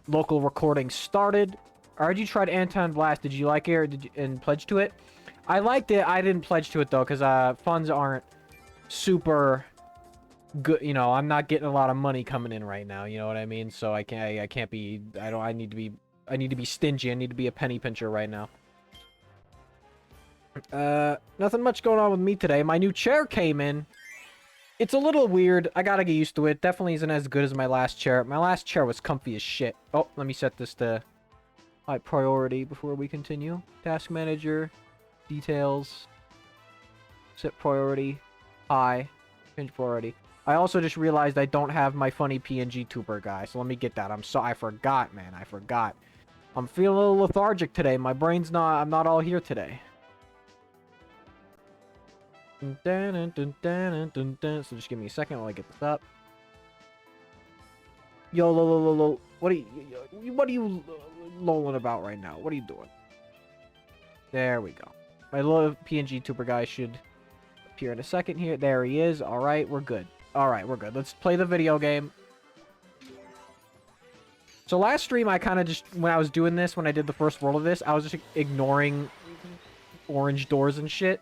local recording started. I heard you tried Anton Blast. Did you like it or and pledge to it? I liked it. I didn't pledge to it though, because funds aren't super good. You know, I'm not getting a lot of money coming in right now. You know what I mean? So I can't be. I need to be stingy. I need to be a penny pincher right now. Nothing much going on with me today. My new chair came in. It's a little weird. I gotta get used to it. Definitely isn't as good as my last chair. My last chair was comfy as shit. Oh, let me set this to high priority before we continue. Task manager, details, set priority, high, change priority. I also just realized I don't have my funny PNG tuber guy, so let me get that. I forgot, man. I forgot. I'm feeling a little lethargic today. My brain's not. I'm not all here today. So just give me a second while I get this up. Yo, what are you lolling about right now? What are you doing? There we go. My little PNG tuber guy should appear in a second here. There he is. All right, we're good. All right, we're good. Let's play the video game. So last stream, I kind of just, when I was doing this, when I did the first world of this, I was just ignoring orange doors and shit.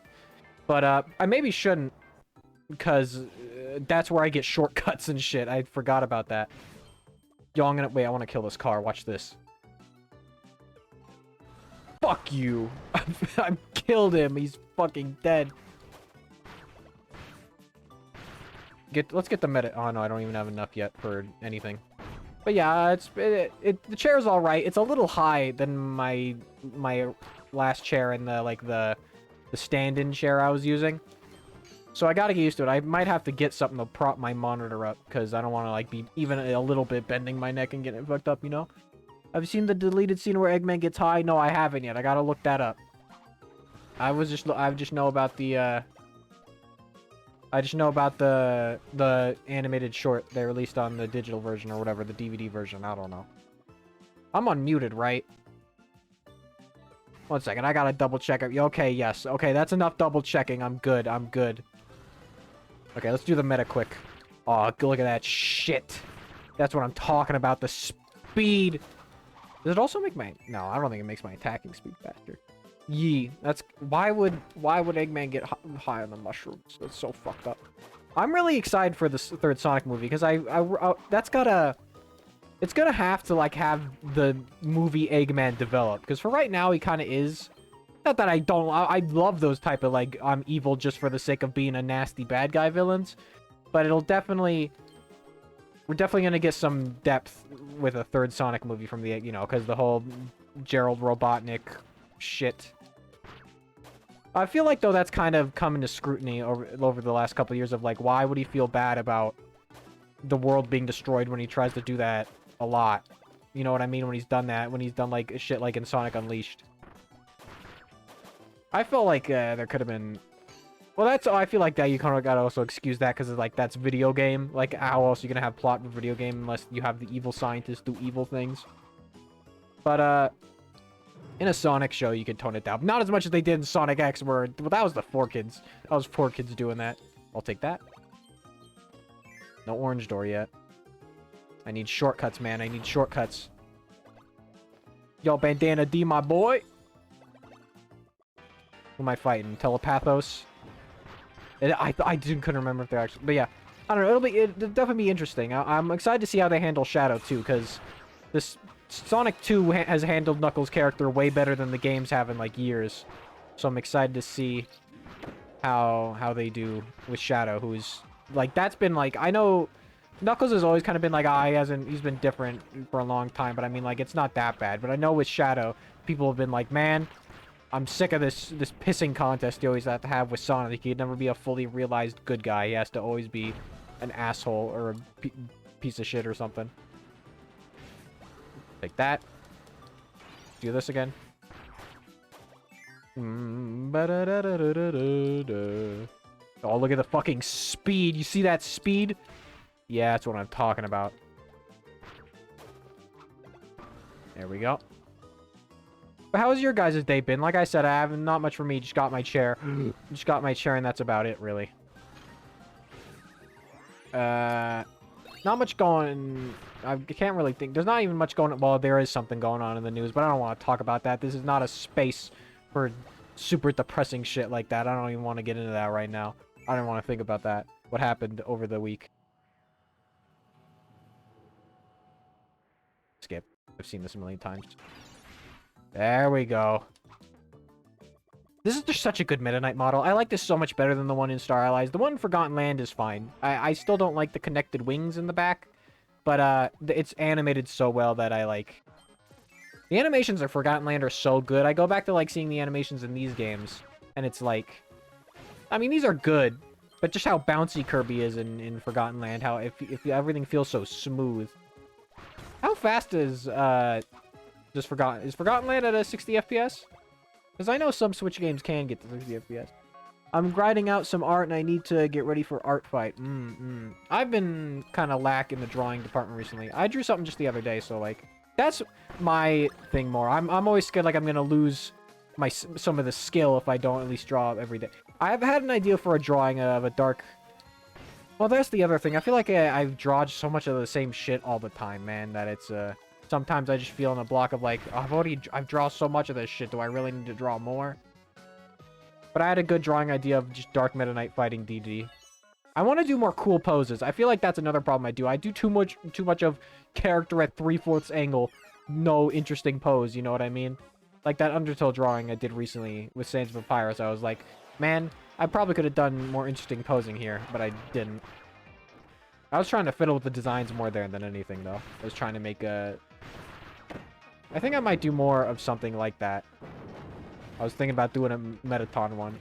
But I maybe shouldn't, because that's where I get shortcuts and shit. I forgot about that. Yo, wait, I want to kill this car. Watch this. Fuck you. I killed him. He's fucking dead. Let's get the meta. Oh no, I don't even have enough yet for anything. But yeah, the chair's all right. It's a little high than my last chair and the stand-in chair I was using. So I gotta get used to it. I might have to get something to prop my monitor up, because I don't want to like be even a little bit bending my neck and getting it fucked up, you know? Have you seen the deleted scene where Eggman gets high? No, I haven't yet. I gotta look that up. I just know about the the animated short they released on the digital version or whatever, the DVD version. I don't know. I'm unmuted, right? One second, I gotta double check it. Okay, yes. Okay, that's enough double checking. I'm good. I'm good. Okay, let's do the meta quick. Oh, look at that shit. That's what I'm talking about. The speed. Does it also make my... No, I don't think it makes my attacking speed faster. Yee. That's... Why would Eggman get high on the mushrooms? That's so fucked up. I'm really excited for this third Sonic movie, because that's gotta... It's gonna have to, like, have the movie Eggman develop. Because for right now, he kind of is. Not that I don't... I love those type of, like, I'm evil just for the sake of being a nasty bad guy villains. But it'll definitely... We're definitely gonna get some depth with a third Sonic movie from the... You know, because the whole Gerald Robotnik shit. I feel like, though, that's kind of come into scrutiny over the last couple of years of, like, why would he feel bad about the world being destroyed when he tries to do that a lot? You know what I mean? When he's done that, when he's done like shit like in Sonic Unleashed. I felt like there could have been... Well, that's... I feel like that you kind of gotta also excuse that because like that's video game. Like how else are you gonna have plot in a video game unless you have the evil scientists do evil things? But in a Sonic show you could tone it down. Not as much as they did in Sonic X where... Well, that was the 4 kids. That was 4 kids doing that. I'll take that. No orange door yet. I need shortcuts, man. I need shortcuts. Yo, Bandana D, my boy. Who am I fighting? Telepathos? I couldn't remember if they're actually... But yeah. I don't know. It'll definitely be interesting. I'm excited to see how they handle Shadow, too, because this Sonic 2 has handled Knuckles' character way better than the games have in, like, years. So I'm excited to see how they do with Shadow, who's... Like, that's been, like, I know Knuckles has always kind of been, like, he's been different for a long time, but I mean, like, it's not that bad. But I know with Shadow, people have been like, man, I'm sick of this pissing contest you always have to have with Sonic. He could never be a fully realized good guy. He has to always be an asshole or a piece of shit or something. Take that. Do this again. Oh, look at the fucking speed. You see that speed? Yeah, that's what I'm talking about. There we go. But how has your guys' day been? Like I said, I have not much for me. Just got my chair. Just got my chair, and that's about it, really. Yeah, not much going... I can't really think. There's not even much going on. Well, there is something going on in the news, but I don't want to talk about that. This is not a space for super depressing shit like that. I don't even want to get into that right now. I don't want to think about that. What happened over the week. Skip. I've seen this a million times. There we go. This is just such a good Meta Knight model. I like this so much better than the one in Star Allies. The one in Forgotten Land is fine. I still don't like the connected wings in the back. But it's animated so well that I like... The animations of Forgotten Land are so good. I go back to like seeing the animations in these games. And it's like... I mean, these are good. But just how bouncy Kirby is in Forgotten Land. How if everything feels so smooth. How fast is Forgotten Land at a 60 FPS? Because I know some Switch games can get to 60 FPS. I'm grinding out some art and I need to get ready for art fight. I've been kind of lack in the drawing department recently. I drew something just the other day, so like that's my thing more. I'm always scared like I'm gonna lose some of the skill if I don't at least draw every day. I've had an idea for a drawing of a dark. Well, that's the other thing. I feel like I draw so much of the same shit all the time, man. That it's sometimes I just feel in a block of like, oh, I've drawn so much of this shit. Do I really need to draw more? But I had a good drawing idea of just Dark Meta Knight fighting DD. I want to do more cool poses. I feel like that's another problem I do. I do too much of character at 3/4 angle. No interesting pose, you know what I mean? Like that Undertale drawing I did recently with Sands of Papyrus. I was like, man, I probably could have done more interesting posing here, but I didn't. I was trying to fiddle with the designs more there than anything, though. I was trying to make a... I think I might do more of something like that. I was thinking about doing a Metaton one.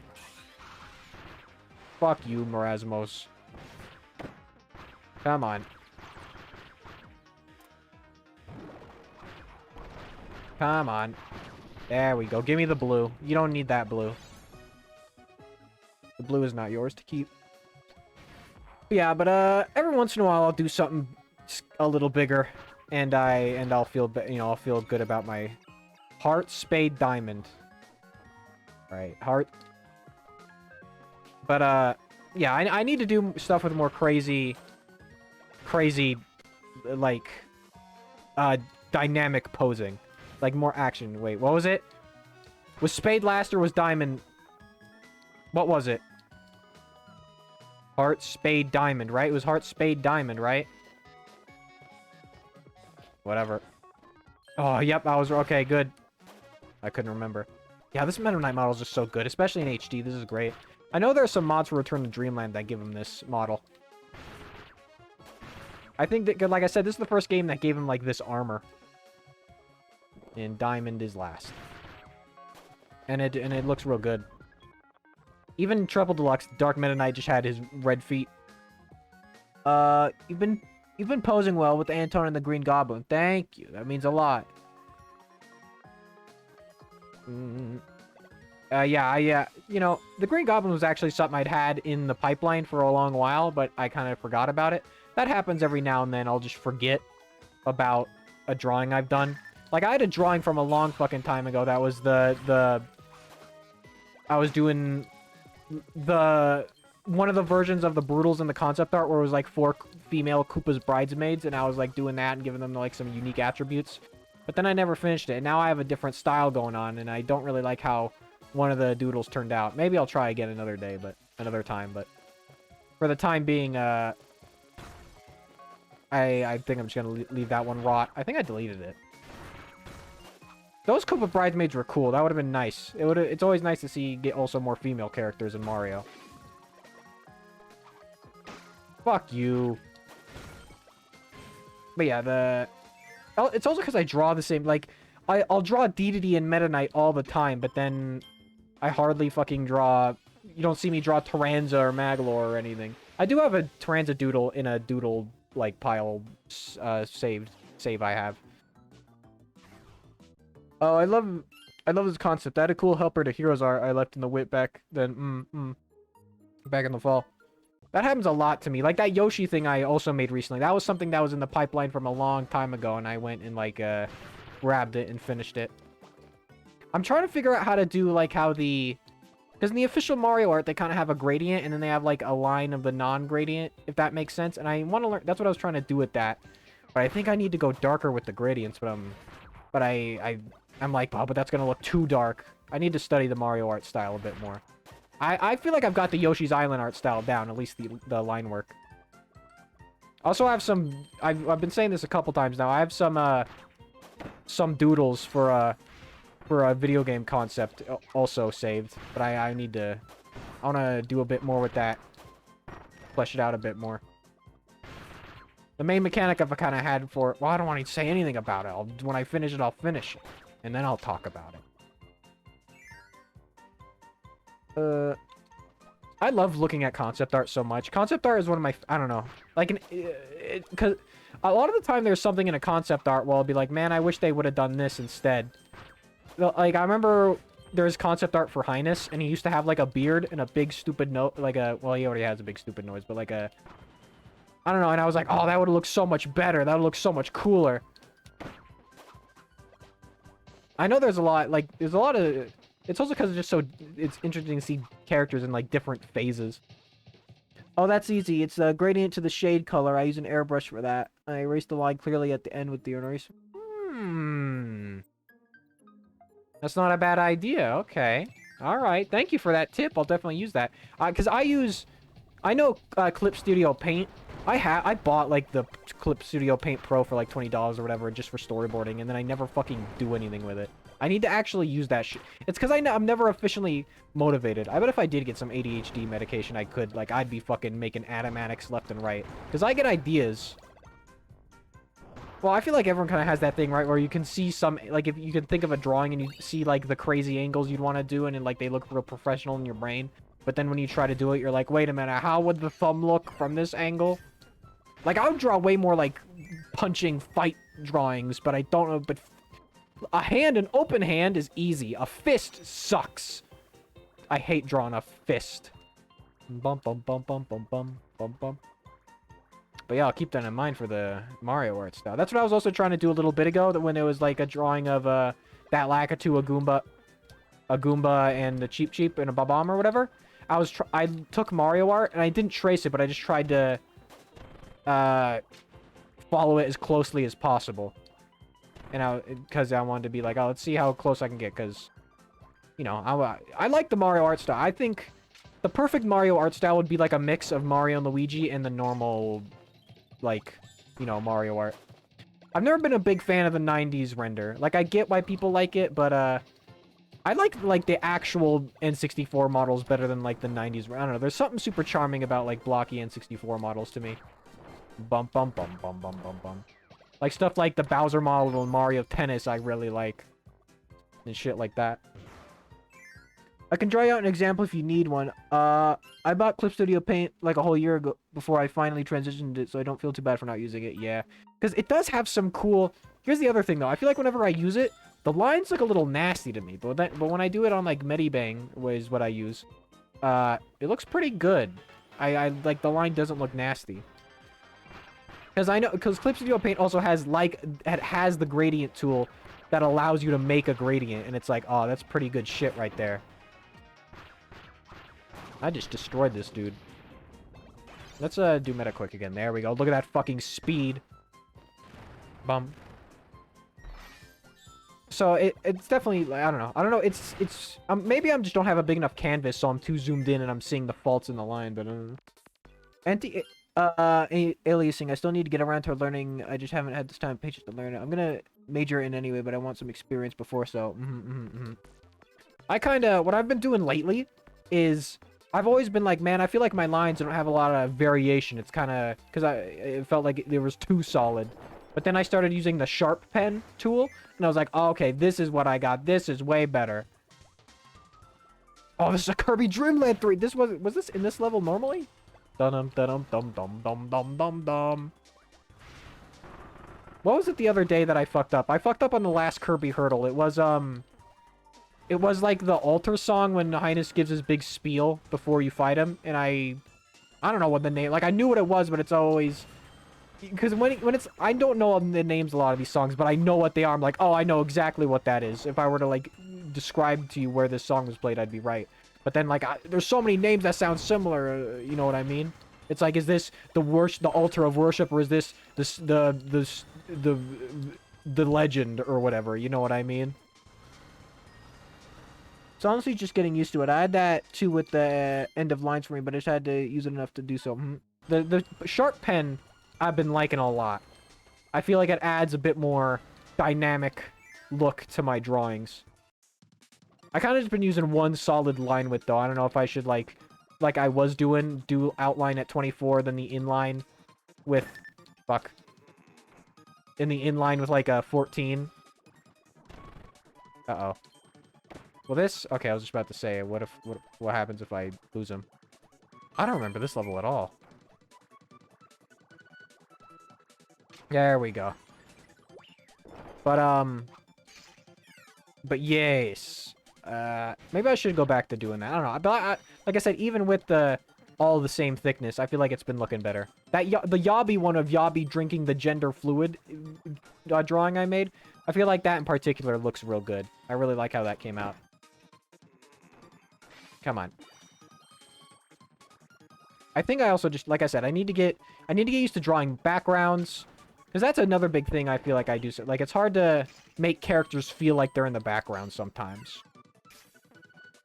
Fuck you, Marasmos. Come on. Come on. There we go. Give me the blue. You don't need that blue. The blue is not yours to keep. But yeah, but every once in a while I'll do something a little bigger, and I'll feel I'll feel good about my heart, spade, diamond. All right, heart. But yeah, I need to do stuff with more crazy like dynamic posing, like more action. Wait, what was it? Was spade last or was diamond? What was it? Heart, spade, diamond, right? It was heart, spade, diamond, right? Whatever. Oh, yep, I was... Okay, good. I couldn't remember. Yeah, this Meta Knight model is just so good, especially in HD. This is great. I know there are some mods for Return to Dreamland that give him this model. I think that, like I said, this is the first game that gave him, like, this armor. And diamond is last. And it looks real good. Even Triple Deluxe, Dark Meta Knight just had his red feet. You've been posing well with Anton and the Green Goblin. Thank you. That means a lot. Yeah. You know, the Green Goblin was actually something I'd had in the pipeline for a long while, but I kind of forgot about it. That happens every now and then. I'll just forget about a drawing I've done. Like, I had a drawing from a long fucking time ago that was I was doing... one of the versions of the Brutals in the concept art where it was like 4 female Koopa's bridesmaids, and I was like doing that and giving them like some unique attributes. But then I never finished it, and now I have a different style going on, and I don't really like how one of the doodles turned out. Maybe I'll try again another time, but for the time being, I think I'm just gonna leave that one rot. I think I deleted it. Those Koopa bridesmaids were cool. That would have been nice. It's always nice to see get also more female characters in Mario. Fuck you. But yeah, it's also because I draw the same, like, I'll draw Dedede and Meta Knight all the time, but then I hardly fucking draw... You don't see me draw Taranza or Maglor or anything. I do have a Taranza doodle in a doodle, like, pile save I have. Oh, I love this concept. I had a cool helper to Heroes art I left in the whip back then. Back in the fall. That happens a lot to me. Like that Yoshi thing I also made recently. That was something that was in the pipeline from a long time ago, and I went and like grabbed it and finished it. I'm trying to figure out how to do like how the Because in the official Mario art, they kind of have a gradient, and then they have, like, a line of the non-gradient, if that makes sense. And I want to learn... That's what I was trying to do with that. But I think I need to go darker with the gradients, but I'm like, oh, but that's going to look too dark. I need to study the Mario art style a bit more. I feel like I've got the Yoshi's Island art style down, at least the line work. Also, I have some... I've been saying this a couple times now. I have some doodles for a video game concept also saved. But I need to... I want to do a bit more with that. Flesh it out a bit more. The main mechanic I've kind of had for... Well, I don't want to say anything about it. When I finish it, I'll finish it. And then I'll talk about it. I love looking at concept art so much. Concept art is one of my... I don't know. Like, because a lot of the time there's something in a concept art where I'll be like, man, I wish they would have done this instead. Like, I remember there's concept art for Highness, and he used to have, like, a beard and a big stupid nose. Like a... Well, he already has a big stupid nose, but like a... I don't know, and I was like, oh, that would have looked so much better. That would look so much cooler. I know there's a lot, like, there's a lot of... It's also because it's just so... It's interesting to see characters in, like, different phases. Oh, that's easy. It's a gradient to the shade color. I use an airbrush for that. I erase the line clearly at the end with the eraser. That's not a bad idea. Okay. Alright. Thank you for that tip. I'll definitely use that. Because I know Clip Studio Paint. I bought, like, the Clip Studio Paint Pro for, like, $20 or whatever just for storyboarding, and then I never fucking do anything with it. I need to actually use that shit. It's because I'm never officially motivated. I bet if I did get some ADHD medication, I could. Like, I'd be fucking making animatics left and right. Because I get ideas. Well, I feel like everyone kind of has that thing, right? Where you can see some... Like, if you can think of a drawing and you see, like, the crazy angles you'd want to do, and then, like, they look real professional in your brain. But then when you try to do it, you're like, wait a minute, how would the thumb look from this angle? Like, I would draw way more, like, punching fight drawings, but I don't know, but... an open hand is easy. A fist sucks. I hate drawing a fist. Bum, bum, bum, bum, bum, bum, bum, bum. But yeah, I'll keep that in mind for the Mario art style. That's what I was also trying to do a little bit ago, that when there was, like, a drawing of, that Lakitu, a Goomba, and the Cheep Cheep, and a Bob-omb or whatever. I took Mario art, and I didn't trace it, but I just tried to, follow it as closely as possible. And because I wanted to be like, oh, let's see how close I can get, because, you know, I like the Mario art style. I think the perfect Mario art style would be like a mix of Mario and Luigi and the normal, like, you know, Mario art. I've never been a big fan of the 90s render. Like, I get why people like it, but, I like, the actual N64 models better than, like, the 90s. I don't know. There's something super charming about, like, blocky N64 models to me. Bum, bum, bum, bum, bum, bum, bum. Like, stuff like the Bowser model in Mario Tennis I really like. And shit like that. I can draw you out an example if you need one. I bought Clip Studio Paint, like, a whole year ago before I finally transitioned it, so I don't feel too bad for not using it. Yeah. Because it does have some cool... Here's the other thing, though. I feel like whenever I use it, the lines look a little nasty to me. But when I do it on, like, Medibang, is what I use, it looks pretty good. I like, the line doesn't look nasty. Because Clip Studio Paint also has, like, it has the gradient tool that allows you to make a gradient, and it's like, oh, that's pretty good shit right there. I just destroyed this dude. Let's, do meta quick again. There we go. Look at that fucking speed. Bum. So, it's definitely, I don't know. I don't know, it's maybe I just don't have a big enough canvas, so I'm too zoomed in and I'm seeing the faults in the line, but, aliasing. I still need to get around to learning. I just haven't had this time and patience to learn it. I'm gonna major in anyway, but I want some experience before, so... I kinda... What I've been doing lately is... I've always been like, man, I feel like my lines don't have a lot of variation. It's kinda... Because it felt like it was too solid. But then I started using the sharp pen tool, and I was like, oh, okay, this is what I got. This is way better. Oh, this is a Kirby Dreamland 3! Was this in this level normally? Dum dum dum dum dum dum dum dum. What was it the other day that I fucked up? I fucked up on the last Kirby hurdle. It was like the altar song when Highness gives his big spiel before you fight him, and I don't know what the name... Like, I knew what it was, but it's always... Because when it's... I don't know the names of a lot of these songs, but I know what they are. I'm like, oh, I know exactly what that is. If I were to, like, describe to you where this song was played, I'd be right. But then, like, there's so many names that sound similar, you know what I mean? It's like, is this the altar of worship, or is this the legend or whatever? You know what I mean? So honestly, just getting used to it. I had that too with the end of lines for me, but I just had to use it enough to do so. The sharp pen, I've been liking a lot. I feel like it adds a bit more dynamic look to my drawings. I kind of just been using one solid line width though. I don't know if I should like I was doing, do outline at 24, then the inline with, in the inline with like a 14. Uh-oh. Well, this, okay, I was just about to say, what happens if I lose him? I don't remember this level at all. There we go. But yes. Maybe I should go back to doing that. I don't know. But like I said, even with all the same thickness, I feel like it's been looking better. The Yabi one of Yabi drinking the gender fluid drawing I made, I feel like that in particular looks real good. I really like how that came out. Come on. I think I also just, like I said, I need to get used to drawing backgrounds, because that's another big thing I feel like I do. Like, it's hard to make characters feel like they're in the background sometimes.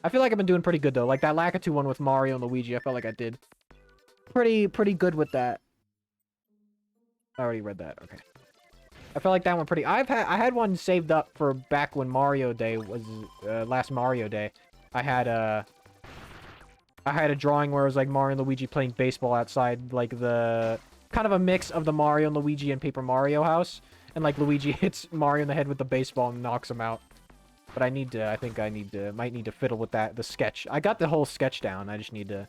I feel like I've been doing pretty good, though. Like, that Lakitu one with Mario and Luigi, I felt like I did pretty good with that. I already read that. Okay. I felt like that one pretty... I had one saved up for back when Mario Day was... last Mario Day. I had a drawing where it was like Mario and Luigi playing baseball outside, like the... kind of a mix of the Mario and Luigi and Paper Mario house. And like Luigi hits Mario in the head with the baseball and knocks him out. But I might need to fiddle with that, the sketch. I got the whole sketch down, I just need to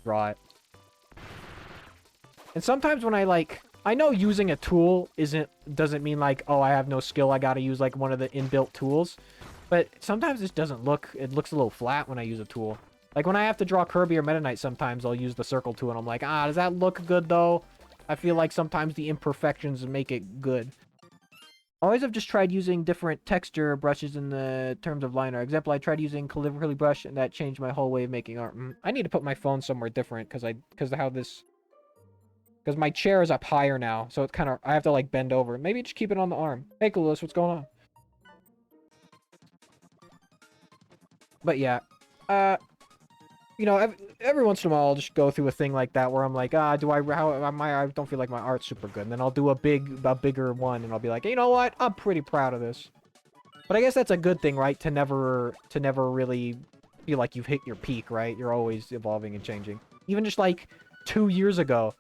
draw it. And sometimes when I know using a tool doesn't mean like, oh, I have no skill, I gotta use like one of the inbuilt tools. But sometimes it looks a little flat when I use a tool. Like when I have to draw Kirby or Meta Knight, sometimes I'll use the circle tool and I'm like, does that look good though? I feel like sometimes the imperfections make it good. Always have just tried using different texture brushes in the terms of line art. Example, I tried using calligraphy brush and that changed my whole way of making art. I need to put my phone somewhere different because my chair is up higher now, so it's kind of, I have to like bend over. Maybe just keep it on the arm. Hey, Clueless, what's going on? But yeah, you know, every once in a while I'll just go through a thing like that where I'm like, I don't feel like my art's super good. And then I'll do a bigger one and I'll be like, you know what? I'm pretty proud of this. But I guess that's a good thing, right? To never really feel like you've hit your peak, right? You're always evolving and changing. Even just like 2 years ago,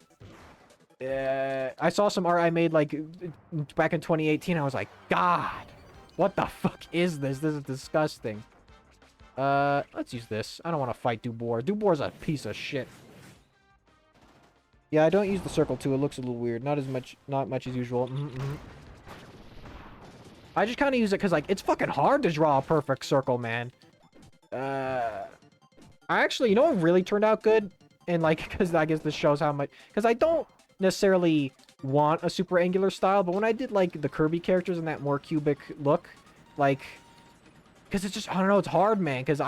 I saw some art I made like back in 2018. I was like, God, what the fuck is this? This is disgusting. Let's use this. I don't want to fight Dubois. Dubois' a piece of shit. Yeah, I don't use the circle too. It looks a little weird. Not much as usual. I just kind of use it because, like, it's fucking hard to draw a perfect circle, man. I actually, you know what really turned out good? And, like, because I guess this shows how much... Because I don't necessarily want a super angular style, but when I did, like, the Kirby characters and that more cubic look, like... Because it's just, I don't know, it's hard, man. Because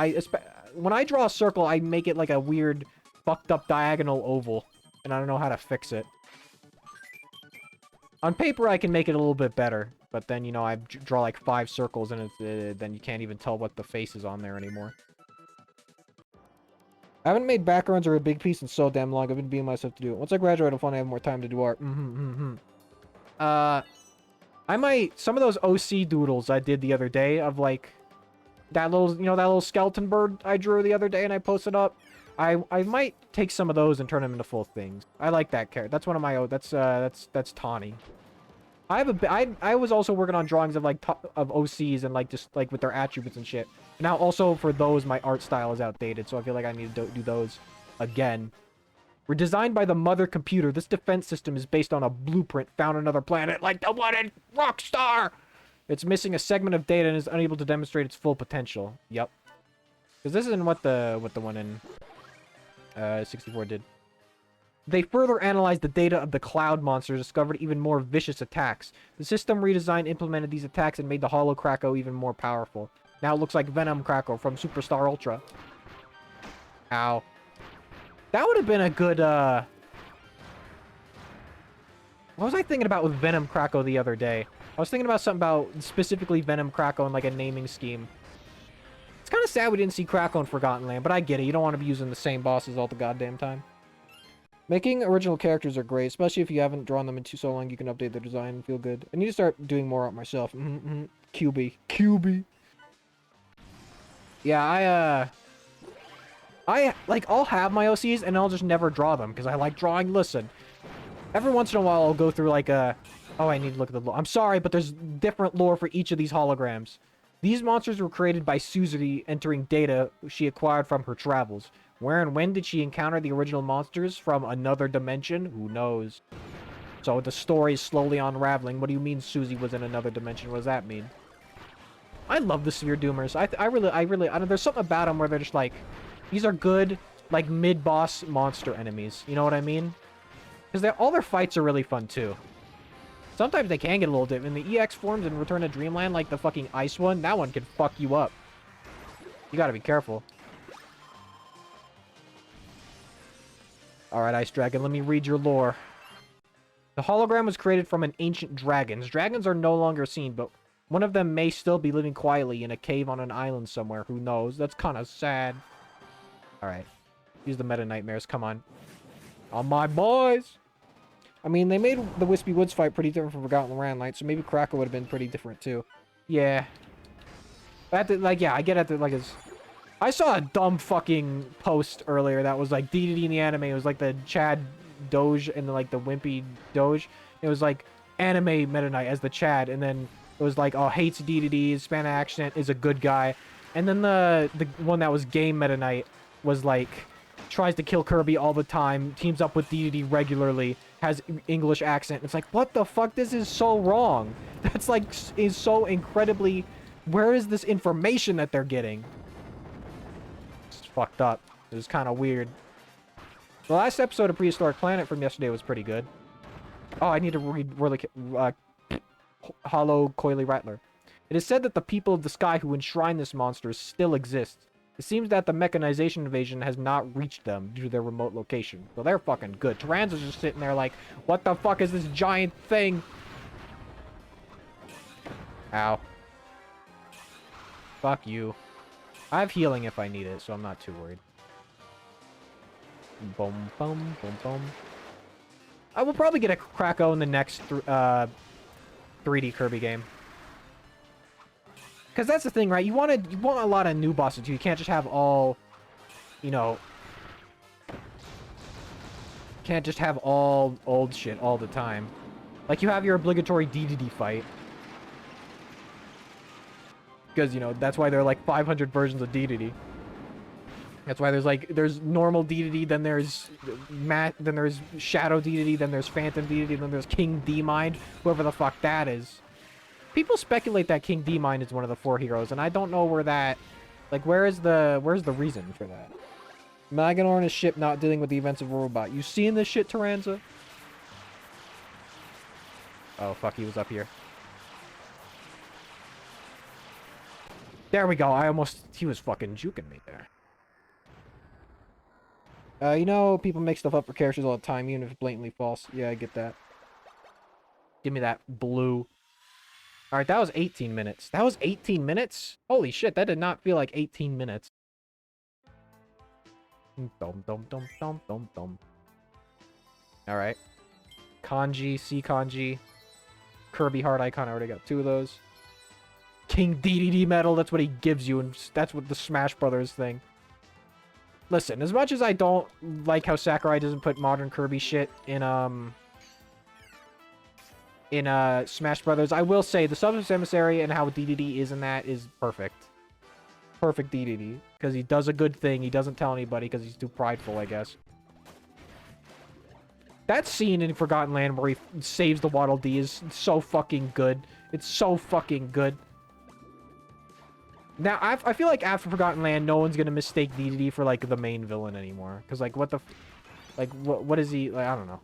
when I draw a circle, I make it like a weird, fucked up diagonal oval. And I don't know how to fix it. On paper, I can make it a little bit better. But then, you know, I draw like 5 circles and then you can't even tell what the face is on there anymore. I haven't made backgrounds or a big piece in so damn long. I've been beating myself to do it. Once I graduate, I'll finally have more time to do art. I might, some of those OC doodles I did the other day of like... That little, you know, that little skeleton bird I drew the other day and I posted up. I might take some of those and turn them into full things. I like that character. That's one of my, that's Tawny. I was also working on drawings of like, of OCs and like, just like with their attributes and shit. Now also for those, my art style is outdated. So I feel like I need to do those again. We're designed by the mother computer. This defense system is based on a blueprint found on another planet like the one in Rockstar. It's missing a segment of data and is unable to demonstrate its full potential. Yep. Because this isn't what the one in 64 did. They further analyzed the data of the cloud monsters, discovered even more vicious attacks. The system redesigned implemented these attacks and made the Hollow Krako even more powerful. Now it looks like Venom Krako from Superstar Ultra. Ow. That would have been a good, What was I thinking about with Venom Krakow the other day? I was thinking about something about specifically Venom Krakow and like a naming scheme. It's kind of sad we didn't see Krakow in Forgotten Land, but I get it. You don't want to be using the same bosses all the goddamn time. Making original characters are great, especially if you haven't drawn them in so long. You can update their design and feel good. I need to start doing more art myself. QB. QB. Yeah, I'll have my OCs and I'll just never draw them because I like drawing. Listen, every once in a while I'll go through like a... Oh, I need to look at the lore. I'm sorry, but there's different lore for each of these holograms. These monsters were created by Suzuki entering data she acquired from her travels. Where and when did she encounter the original monsters from another dimension? Who knows? So the story is slowly unraveling. What do you mean Suzy was in another dimension? What does that mean? I love the Sphere Doomers. I really, there's something about them where they're just like, these are good, like, mid-boss monster enemies. You know what I mean? Because all their fights are really fun, too. Sometimes they can get a little different. In the EX forms in Return to Dreamland, like the fucking ice one, that one can fuck you up. You gotta be careful. Alright, Ice Dragon, let me read your lore. The hologram was created from an ancient dragons. Dragons are no longer seen, but one of them may still be living quietly in a cave on an island somewhere. Who knows? That's kind of sad. Alright. Use the Meta Nightmares. Come on. On my boys! I mean, they made the Wispy Woods fight pretty different from Forgotten Land, right? So maybe Krakow would have been pretty different, too. Yeah. Yeah, I get at the, like, I saw a dumb fucking post earlier that was, like, DDD in the anime. It was, like, the Chad Doge and, like, the Wimpy Doge. It was, like, anime Meta Knight as the Chad, and then it was, like, oh, hates DDD, Hispanic accent, is a good guy. And then the one that was game Meta Knight was, like, tries to kill Kirby all the time, teams up with DDD regularly, has English accent. It's like, what the fuck? This is so wrong. That's like, is so incredibly... Where is this information that they're getting? It's fucked up. It was kind of weird. The last episode of Prehistoric Planet from yesterday was pretty good. Oh, I need to read Hollow Coily Rattler. It is said that the people of the sky who enshrine this monster still exist. It seems that the mechanization invasion has not reached them due to their remote location. So they're fucking good. Tyrannosaurus just sitting there like, what the fuck is this giant thing? Ow. Fuck you. I have healing if I need it, so I'm not too worried. Boom, boom, boom, boom. I will probably get a Krakow in the next 3D Kirby game. Because that's the thing, right? You want a lot of new bosses too. You can't just have all, you know... Can't just have all old shit all the time. Like, you have your obligatory DDD fight. Because, you know, that's why there are like 500 versions of DDD. That's why there's normal DDD, then there's then there's Shadow DDD, then there's Phantom DDD, then there's King D-Mind, whoever the fuck that is. People speculate that King D-Mind is one of the 4 heroes, and I don't know where that... Like, where's the reason for that? Magnetor on his ship not dealing with the events of Robobot. You seeing this shit, Tyranza? Oh, fuck, he was up here. There we go, he was fucking juking me there. You know, people make stuff up for characters all the time, even if it's blatantly false. Yeah, I get that. Give me that blue. Alright, that was 18 minutes. That was 18 minutes? Holy shit, that did not feel like 18 minutes. Dum dum dum dum dum dum. Alright. Kanji, C Kanji. Kirby Heart Icon, I already got 2 of those. King DDD medal, that's what he gives you, and that's what the Smash Brothers thing. Listen, as much as I don't like how Sakurai doesn't put modern Kirby shit in Smash Brothers, I will say the Substance Emissary and how DDD is in that is perfect. Perfect DDD. Because he does a good thing, he doesn't tell anybody because he's too prideful, I guess. That scene in Forgotten Land where he saves the Waddle Dee is so fucking good. It's so fucking good. Now, I feel like after Forgotten Land, no one's gonna mistake DDD for, like, the main villain anymore. Because, like, what the... Like, what is he... Like, I don't know.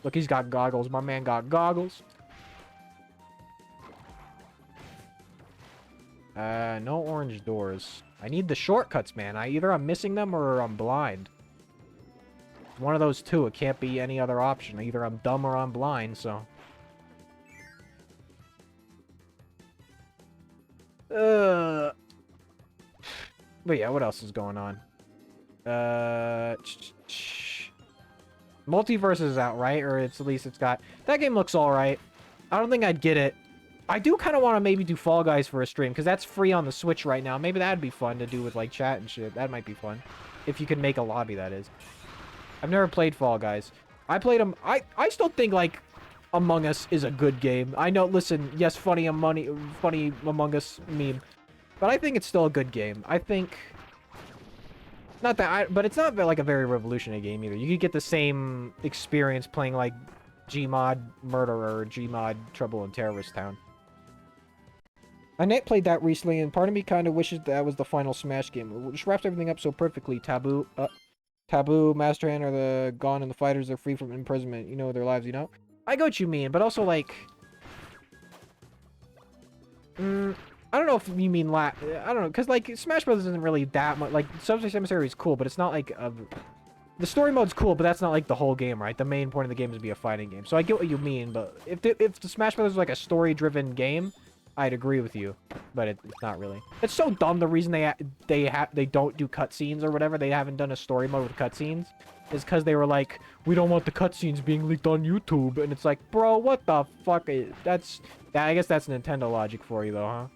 Look, he's got goggles. My man got goggles. No orange doors. I need the shortcuts, man. Either I'm missing them or I'm blind. One of those two. It can't be any other option. Either I'm dumb or I'm blind, so... But yeah, what else is going on? Multiverse is out, right? Or at least it's got... That game looks alright. I don't think I'd get it. I do kind of want to maybe do Fall Guys for a stream, because that's free on the Switch right now. Maybe that'd be fun to do with, like, chat and shit. That might be fun. If you can make a lobby, that is. I've never played Fall Guys. I played them... I still think, like, Among Us is a good game. I know, listen, yes, funny Among Us meme. But I think it's still a good game. I think... Not that but it's not like a very revolutionary game either. You could get the same experience playing like Gmod Murderer or Gmod Trouble in Terrorist Town. Annette played that recently, and part of me kind of wishes that was the final Smash game. It just wraps everything up so perfectly. Taboo, Master Hand are the gone, and the fighters are free from imprisonment. You know, their lives, you know? I get what you mean, but also like... I don't know if you mean I don't know, because, like, Smash Bros. Isn't really that much... Like, Subspace Emissary is cool, but it's not, like, the story mode's cool, but that's not, like, the whole game, right? The main point of the game is to be a fighting game. So I get what you mean, but if the Smash Bros. Was, like, a story-driven game, I'd agree with you. But it's not really. It's so dumb, the reason they don't do cutscenes or whatever, they haven't done a story mode with cutscenes, is because they were like, we don't want the cutscenes being leaked on YouTube. And it's like, bro, what the fuck? I guess that's Nintendo logic for you, though, huh?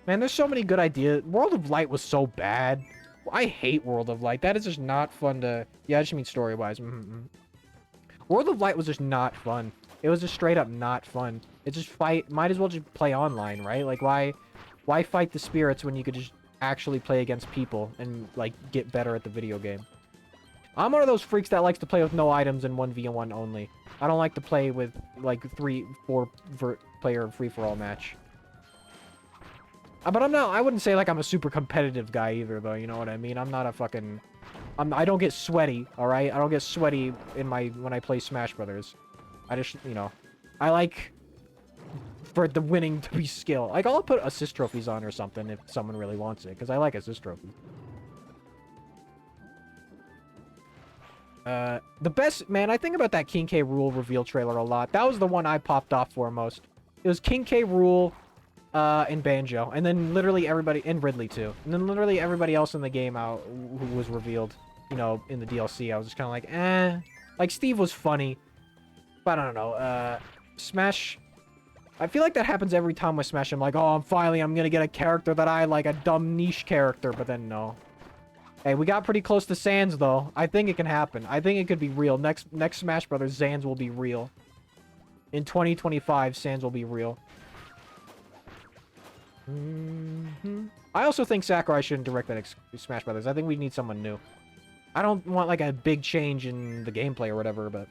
Man, there's so many good ideas. World of Light was so bad. I hate World of Light. That is just not fun to... Yeah, I just mean story-wise. World of Light was just not fun. It was just straight up not fun. It just might as well just play online, right? Like, why fight the spirits when you could just actually play against people and, like, get better at the video game? I'm one of those freaks that likes to play with no items and 1v1 only. I don't like to play with, like, 3-4 player free-for-all match. But I wouldn't say, like, I'm a super competitive guy either, though, you know what I mean? I'm not a fucking... I don't get sweaty, alright? I don't get sweaty when I play Smash Brothers. I just, you know... I like... for the winning to be skill. Like, I'll put assist trophies on or something if someone really wants it, because I like assist trophies. The best... Man, I think about that King K. Rool reveal trailer a lot. That was the one I popped off for most. It was King K. Rool... and Banjo, and then literally everybody, and Ridley too, and then literally everybody else in the game who was revealed, you know, in the DLC. I was just kind of like, eh. Like, Steve was funny, but I don't know, Smash, I feel like that happens every time with Smash. I'm like, oh, I'm gonna get a character that I like, a dumb niche character, but then no. Hey, we got pretty close to Sans, though. I think it can happen. I think it could be real. Next Smash Brothers, Sans will be real. In 2025, Sans will be real. I also think Sakurai shouldn't direct that Smash Brothers. I think we need someone new. I don't want, like, a big change in the gameplay or whatever, but...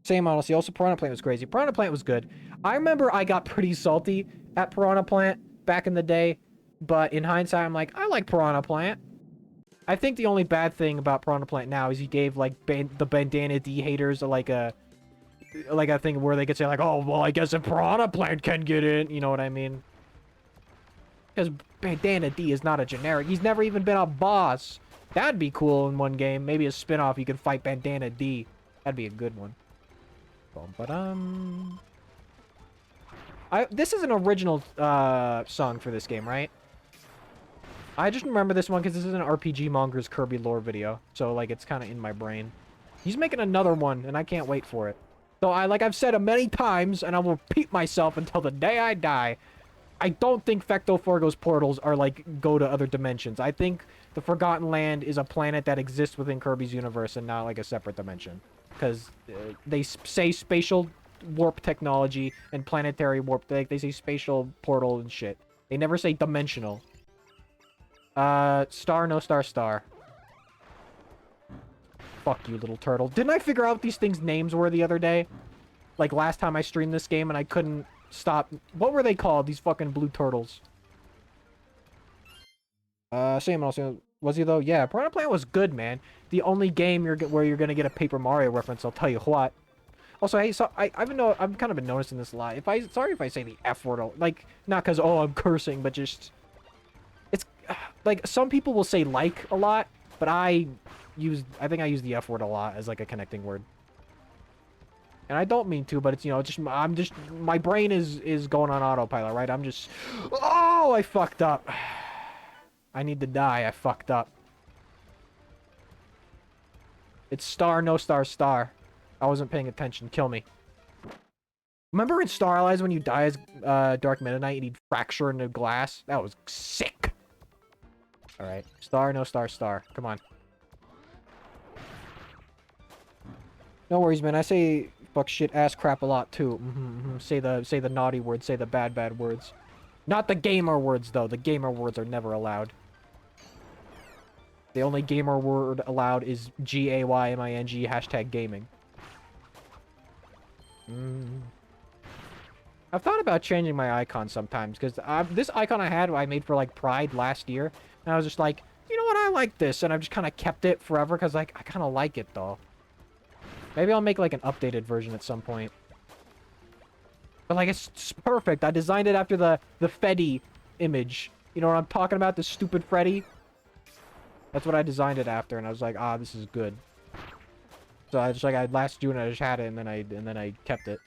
Same, honestly. Also, Piranha Plant was crazy. Piranha Plant was good. I remember I got pretty salty at Piranha Plant back in the day, but in hindsight, I'm like, I like Piranha Plant. I think the only bad thing about Piranha Plant now is he gave, like, the Bandana D haters, like a thing where they could say, like, oh, well, I guess if Piranha Plant can get in, you know what I mean? Because Bandana D is not a generic. He's never even been a boss. That'd be cool in one game. Maybe a spin-off you could fight Bandana D. That'd be a good one. This is an original song for this game, right? I just remember this one because this is an RPG Monger's Kirby lore video. So, like, it's kind of in my brain. He's making another one, and I can't wait for it. So, like I've said it many times, and I will repeat myself until the day I die. I don't think Fecto Forgo's portals are, like, go to other dimensions. I think the Forgotten Land is a planet that exists within Kirby's universe and not, like, a separate dimension. Because they say spatial warp technology and planetary warp. They say spatial portal and shit. They never say dimensional. Star, no star, star. Fuck you, little turtle. Didn't I figure out what these things' names were the other day? Like, last time I streamed this game and I couldn't... Stop. What were they called? These fucking blue turtles. Same also. Was he though? Yeah, Piranha Plant was good, man. The only game where you're gonna get a Paper Mario reference, I'll tell you what. Also, hey, so I've kind of been noticing this a lot. Sorry if I say the F word, like, not because, oh, I'm cursing, but just, it's, like, some people will say like a lot, but I think I use the F word a lot as, like, a connecting word. And I don't mean to, but it's, you know, just, my brain is going on autopilot, right? I'm just, oh, I fucked up. I need to die. I fucked up. It's star, no star, star. I wasn't paying attention. Kill me. Remember in Star Allies when you die as Dark Meta Knight and he'd fracture into glass? That was sick. Alright. Star, no star, star. Come on. No worries, man. I say fuck, shit, ass, crap a lot, too. Say the naughty words. Say the bad words. Not the gamer words, though. The gamer words are never allowed. The only gamer word allowed is GAYMING #gaming. I've thought about changing my icon sometimes, because this icon I made for, like, Pride last year, and I was just like, you know what, I like this, and I've just kind of kept it forever, because, like, I kind of like it, though. Maybe I'll make, like, an updated version at some point. But, like, it's perfect. I designed it after the Freddy image. You know what I'm talking about? The stupid Freddy? That's what I designed it after, and I was like, ah, this is good. So I just, like, last June I just had it, and then I kept it.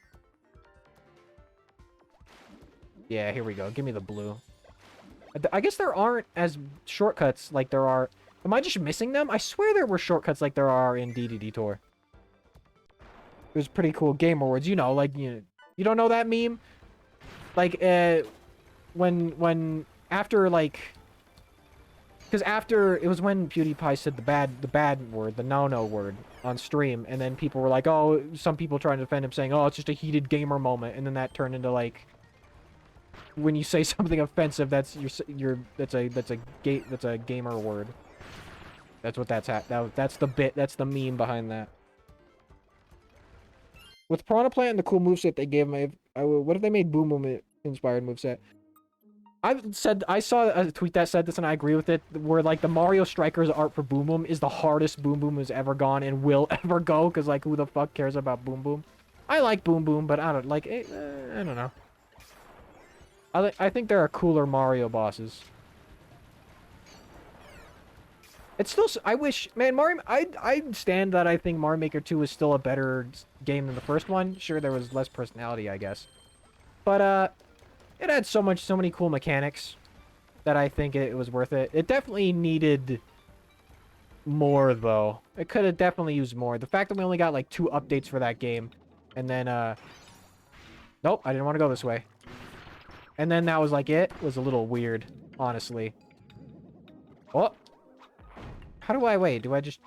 Yeah, here we go. Give me the blue. I guess there aren't as shortcuts like there are. Am I just missing them? I swear there were shortcuts like there are in DDD Tour. It was pretty cool. Game Awards, you know, like, you don't know that meme? Like, when after, like, because after, it was when PewDiePie said the bad word, the no-no word on stream, and then people were like, oh, some people trying to defend him saying, oh, it's just a heated gamer moment, and then that turned into, like, when you say something offensive, that's a gamer word. That's what that's that's the bit, that's the meme behind that. With Piranha Plant and the cool moveset they gave him, what if they made Boom Boom inspired moveset? I saw a tweet that said this, and I agree with it, where, like, the Mario Strikers art for Boom Boom is the hardest Boom Boom has ever gone and will ever go, because, like, who the fuck cares about Boom Boom? I like Boom Boom, but I don't, like, I don't know. I think there are cooler Mario bosses. It's still, I wish, man, Mario, I stand that I think Mario Maker 2 is still a better game than the first one. Sure, there was less personality, I guess. But, it had so many cool mechanics that I think it was worth it. It definitely needed more, though. It could have definitely used more. The fact that we only got, like, 2 updates for that game, and then, nope, I didn't want to go this way. And then that was, like, it was a little weird, honestly. Oh! How do I, wait, do I just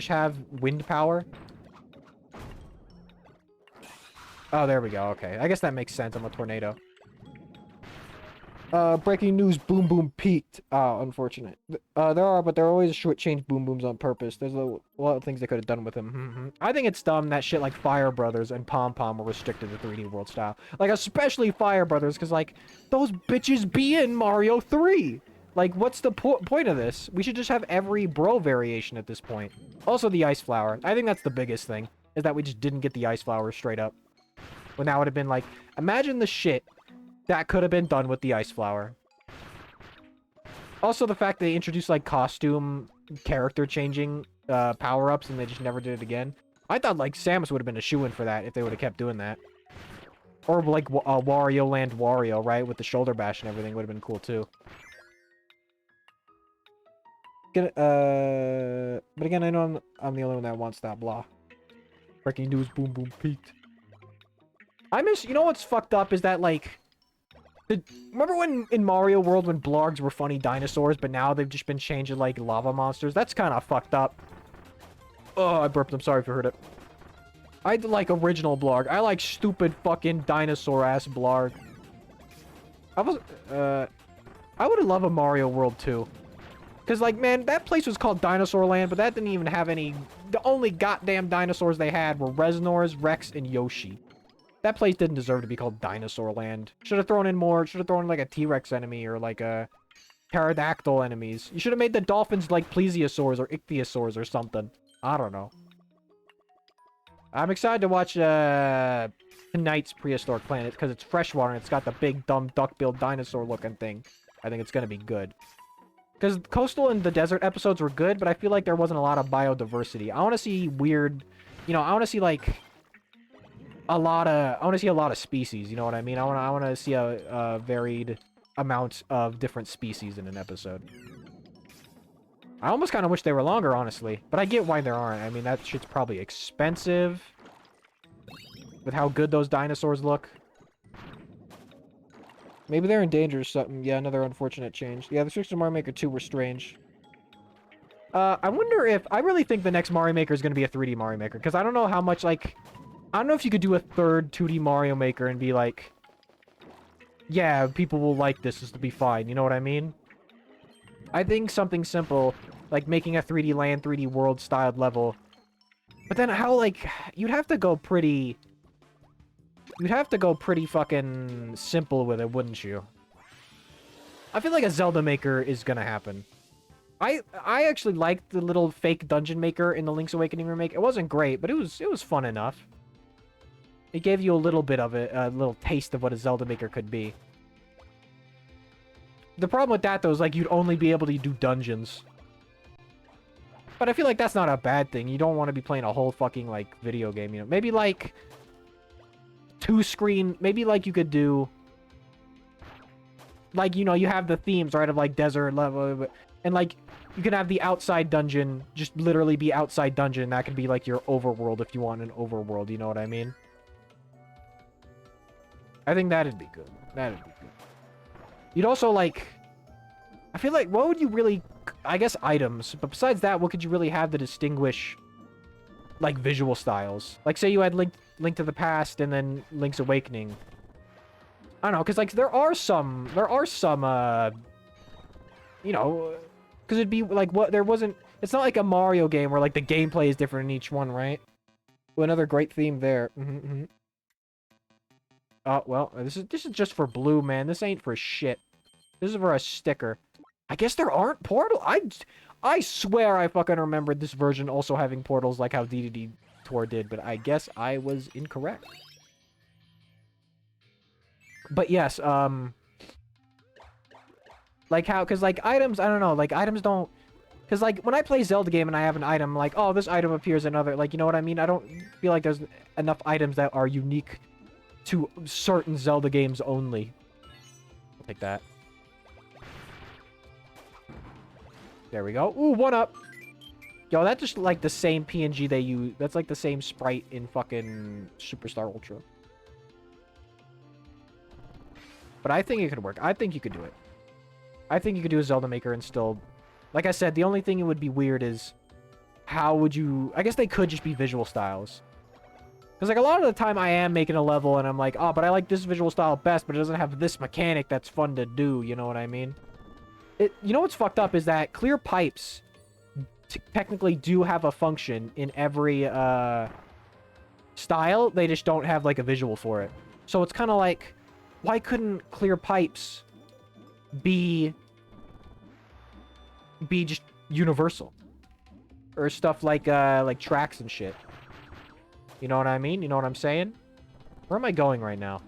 have wind power? Oh, there we go, okay. I guess that makes sense, I'm a tornado. Breaking news, Boom Boom peaked. Oh, unfortunate. There are always shortchanged Boom Booms on purpose. There's a lot of things they could have done with him. I think it's dumb that shit like Fire Brothers and Pom Pom were restricted to 3D World style. Like, especially Fire Brothers, because, like, those bitches be in Mario 3! Like, what's the point of this? We should just have every bro variation at this point. Also, the Ice Flower. I think that's the biggest thing, is that we just didn't get the Ice Flower straight up. When that would have been like, imagine the shit that could have been done with the Ice Flower. Also, the fact they introduced, like, costume, character-changing power-ups, and they just never did it again. I thought, like, Samus would have been a shoo-in for that if they would have kept doing that. Or, like, Wario Land Wario, right? With the shoulder bash and everything would have been cool, too. But again, I know I'm the only one that wants that, blah. Breaking news, Boom Boom peaked. You know what's fucked up is that, like... Remember when, in Mario World, when Blargs were funny dinosaurs, but now they've just been changed to, like, lava monsters? That's kind of fucked up. Oh, I burped. I'm sorry if you heard it. I like original Blarg. I like stupid fucking dinosaur-ass Blarg. I would love a Mario World 2. Because, like, man, that place was called Dinosaur Land, but that didn't even have any... The only goddamn dinosaurs they had were Reznors, Rex, and Yoshi. That place didn't deserve to be called Dinosaur Land. Should have thrown in more... Should have thrown in, like, a T-Rex enemy or, like, a... Pterodactyl enemies. You should have made the dolphins, like, plesiosaurs or ichthyosaurs or something. I don't know. I'm excited to watch tonight's Prehistoric Planet because it's freshwater and it's got the big, dumb, duck-billed dinosaur-looking thing. I think it's going to be good. Because coastal and the desert episodes were good, but I feel like there wasn't a lot of biodiversity. I want to see weird... You know, I want to see, like... I want to see a lot of species, you know what I mean? I want to see a varied amount of different species in an episode. I almost kind of wish they were longer, honestly. But I get why there aren't. I mean, that shit's probably expensive. With how good those dinosaurs look. Maybe they're in danger or something. Yeah, another unfortunate change. Yeah, the restrictions of Mario Maker 2 were strange. I wonder if... I really think the next Mario Maker is going to be a 3D Mario Maker. Because I don't know how much, like... I don't know if you could do a third 2D Mario Maker and be like... Yeah, people will like this. This will be fine. You know what I mean? I think something simple, like making a 3D land, 3D world styled level. But then how, like... You'd have to go pretty... You'd have to go pretty fucking simple with it, wouldn't you? I feel like a Zelda Maker is gonna happen. I actually liked the little fake dungeon maker in the Link's Awakening remake. It wasn't great, but it was fun enough. It gave you a little bit of it, a little taste of what a Zelda Maker could be. The problem with that, though, is like you'd only be able to do dungeons. But I feel like that's not a bad thing. You don't want to be playing a whole fucking, like, video game, you know? Maybe, like... two-screen... Maybe, like, you could do... Like, you know, you have the themes, right, of, like, desert level... And, like, you can have the outside dungeon just literally be outside dungeon. That could be, like, your overworld if you want an overworld, you know what I mean? I think that'd be good. That'd be good. You'd also, like... I feel like, what would you really... I guess items. But besides that, what could you really have to distinguish, like, visual styles? Like, say you had Link to the Past and then Link's Awakening. I don't know, because, like, there are some, you know... Because it'd be, like, what... There wasn't... It's not like a Mario game where, like, the gameplay is different in each one, right? Well, another great theme there. Oh, well, this is just for blue, man. This ain't for shit. This is for a sticker. I guess there aren't portals. I swear I fucking remembered this version also having portals like how DDD Tour did, but I guess I was incorrect. But yes, like how, because like items, I don't know, like items don't, because like when I play Zelda game and I have an item, like, oh, this item appears in other, like, you know what I mean? I don't feel like there's enough items that are unique to certain Zelda games only. I'll take that. There we go. Ooh, one up. Yo, that's just like the same PNG they use. That's like the same sprite in fucking Superstar Ultra. But I think it could work. I think you could do it. I think you could do a Zelda Maker and still... Like I said, the only thing it would be weird is... How would you... I guess they could just be visual styles. Because, like, a lot of the time I am making a level and I'm like, oh, but I like this visual style best, but it doesn't have this mechanic that's fun to do, you know what I mean? You know what's fucked up is that clear pipes technically do have a function in every, style. They just don't have, like, a visual for it. So it's kind of like, why couldn't clear pipes be just universal? Or stuff like tracks and shit. You know what I mean? You know what I'm saying? Where am I going right now?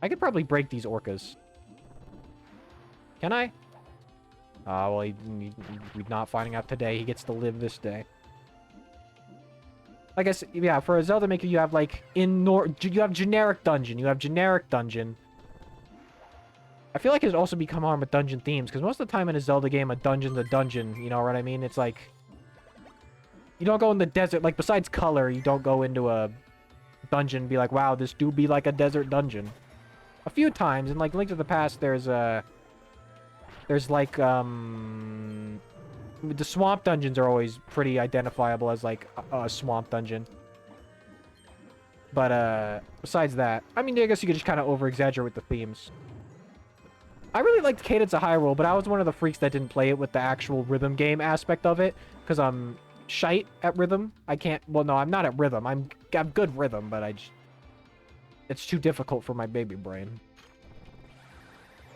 I could probably break these orcas. Can I? Well, we're not finding out today. He gets to live this day. I guess, yeah, for a Zelda Maker, you have, like, you have generic dungeon. You have generic dungeon. I feel like it's also become hard with dungeon themes, because most of the time in a Zelda game, a dungeon's a dungeon. You know what I mean? It's like... You don't go in the desert. Like, besides color, you don't go into a dungeon and be like, wow, this do be like a desert dungeon. A few times, in, like, Link to the Past, there's like, the swamp dungeons are always pretty identifiable as, like, a swamp dungeon. But, besides that, I mean, I guess you could just kind of over-exaggerate with the themes. I really liked Cadence of Hyrule, but I was one of the freaks that didn't play it with the actual rhythm game aspect of it, because I'm shite at rhythm. I can't, well, no, I'm not at rhythm. I'm good rhythm, but it's too difficult for my baby brain.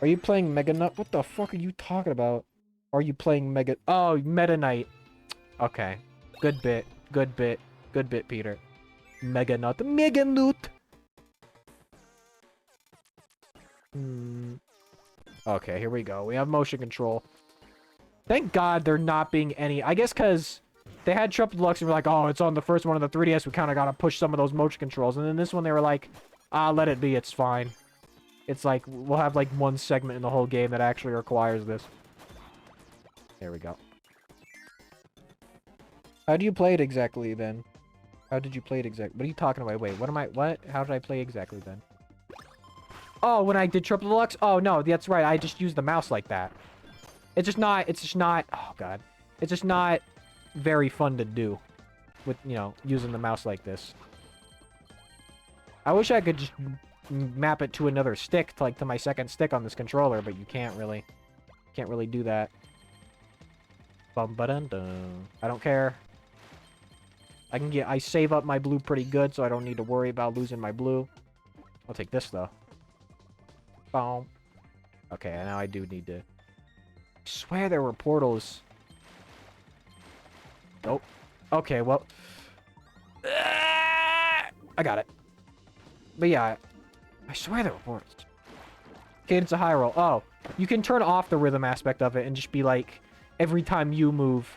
Are you playing Mega Nut? What the fuck are you talking about? Are you playing Mega... Oh, Meta Knight. Okay. Good bit. Good bit. Good bit, Peter. Mega Nut. Mega Nut! Okay, here we go. We have motion control. Thank God there not being any... I guess because they had Triple Deluxe and were like, oh, it's on the first one of the 3DS. We kind of got to push some of those motion controls. And then this one, they were like, let it be. It's fine. It's like, we'll have like one segment in the whole game that actually requires this. There we go. How do you play it exactly, then? How did you play it exactly? What are you talking about? Wait, what? How did I play exactly, then? Oh, when I did Triple Deluxe? Oh, no, that's right. I just used the mouse like that. It's just not, oh, God. It's just not very fun to do with, you know, using the mouse like this. I wish I could just map it to another stick, to, like, to my second stick on this controller, but you can't really do that. Bum-ba-dun-dun. I don't care. I save up my blue pretty good, so I don't need to worry about losing my blue. I'll take this, though. Boom. Okay, now I do need to... I swear there were portals. Nope. Okay, well... I got it. But yeah, I swear there were portals. Cadence of Hyrule. Oh, you can turn off the rhythm aspect of it and just be like, every time you move...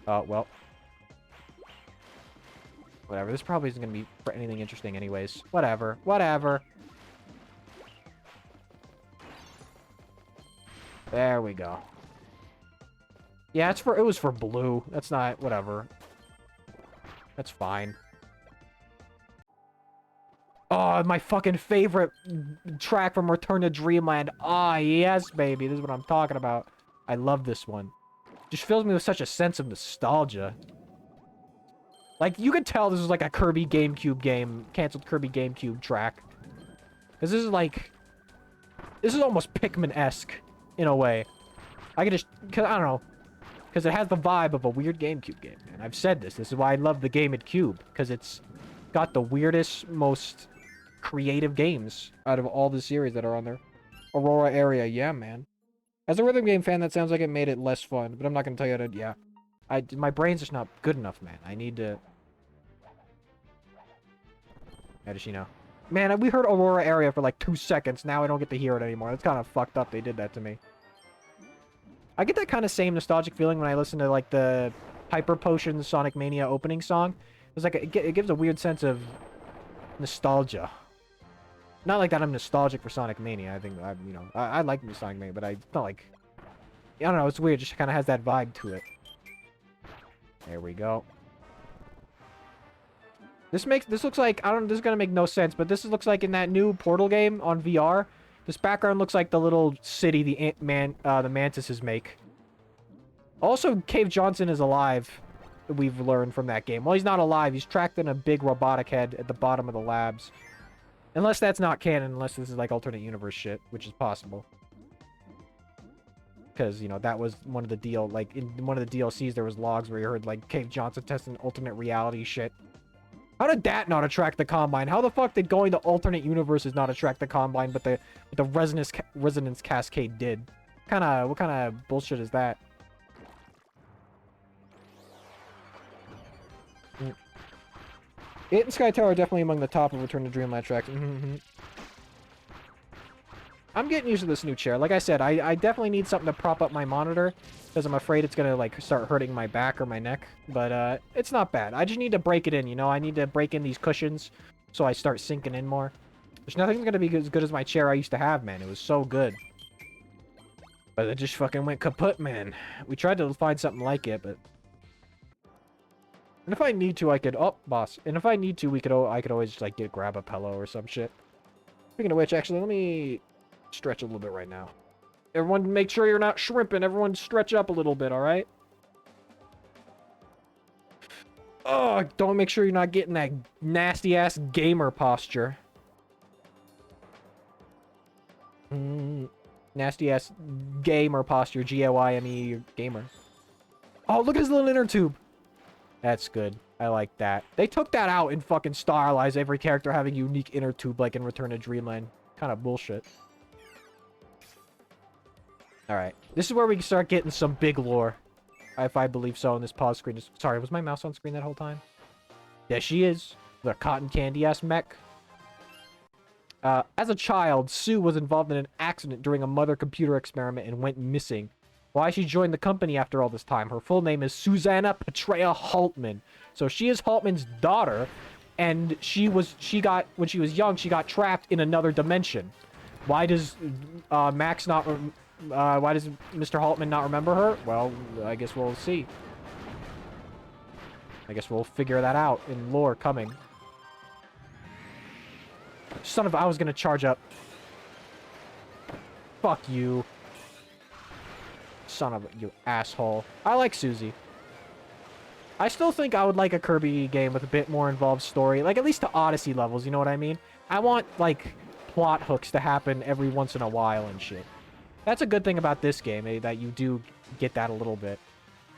Oh, well... Whatever, this probably isn't going to be for anything interesting anyways. Whatever. There we go. Yeah, it was for blue. That's not... Whatever. That's fine. Oh, my fucking favorite track from Return to Dreamland. Ah, yes, baby. This is what I'm talking about. I love this one. Just fills me with such a sense of nostalgia. Like, you could tell this is like a Kirby GameCube game. Canceled Kirby GameCube track. Because this is like... This is almost Pikmin-esque, in a way. I could just... Cause, I don't know. Because it has the vibe of a weird GameCube game. And I've said this. This is why I love the Game at Cube. Because it's got the weirdest, most creative games out of all the series that are on there. Aurora area, yeah, man. As a rhythm game fan, that sounds like it made it less fun. But I'm not going to tell you how to... Yeah. My brain's just not good enough, man. I need to... How does she know? Man, we heard Aurora area for like 2 seconds. Now I don't get to hear it anymore. That's kind of fucked up they did that to me. I get that kind of same nostalgic feeling when I listen to like the Hyper Potion Sonic Mania opening song. It's like it gives a weird sense of nostalgia. Not like that I'm nostalgic for Sonic Mania. I think I like Sonic Mania, but it's not like... I don't know, it's weird. It just kind of has that vibe to it. There we go. This looks like, this is gonna make no sense, but this looks like in that new Portal game on VR. This background looks like the little city the mantises make. Also, Cave Johnson is alive, we've learned from that game. Well, he's not alive. He's trapped in a big robotic head at the bottom of the labs. Unless that's not canon, unless this is like alternate universe shit, which is possible. Because, you know, that was one of the in one of the DLCs, there was logs where you heard, like, Cave Johnson testing alternate reality shit. How did that not attract the Combine? How the fuck did going to alternate universes not attract the Combine, but the Resonance Cascade did? What kind of bullshit is that? It and Sky Tower are definitely among the top of Return to Dreamland tracks. I'm getting used to this new chair. Like I said, I definitely need something to prop up my monitor, because I'm afraid it's gonna, like, start hurting my back or my neck. But, it's not bad. I just need to break it in, you know? I need to break in these cushions so I start sinking in more. There's nothing's gonna be as good as my chair I used to have, man. It was so good. But it just fucking went kaput, man. We tried to find something like it, but... And if I need to, I could... Oh, boss. And if I need to, I could always just, like, grab a pillow or some shit. Speaking of which, actually, let me stretch a little bit right now. Everyone, make sure you're not shrimping. Everyone stretch up a little bit, alright? Oh, don't make sure you're not getting that nasty-ass gamer posture. Nasty-ass gamer posture. G-A-Y-M-E, gamer. Oh, look at his little inner tube. That's good. I like that. They took that out and fucking stylized every character having unique inner tube like in Return to Dreamland. Kind of bullshit. Alright. This is where we can start getting some big lore. If I believe so, in this pause screen. Sorry, was my mouse on screen that whole time? There she is. The cotton candy-ass mech. As a child, Sue was involved in an accident during a mother computer experiment and went missing. Why she joined the company after all this time? Her full name is Susanna Petrea Haltman. So she is Haltman's daughter, and when she was young, she got trapped in another dimension. Why does Max not? Why does Mr. Haltman not remember her? Well, I guess we'll see. I guess we'll figure that out in lore coming. Son of... I was gonna charge up. Fuck you. Son of... You asshole. I like Susie. I still think I would like a Kirby game with a bit more involved story. Like, at least to Odyssey levels, you know what I mean? I want, like, plot hooks to happen every once in a while and shit. That's a good thing about this game, that you do get that a little bit.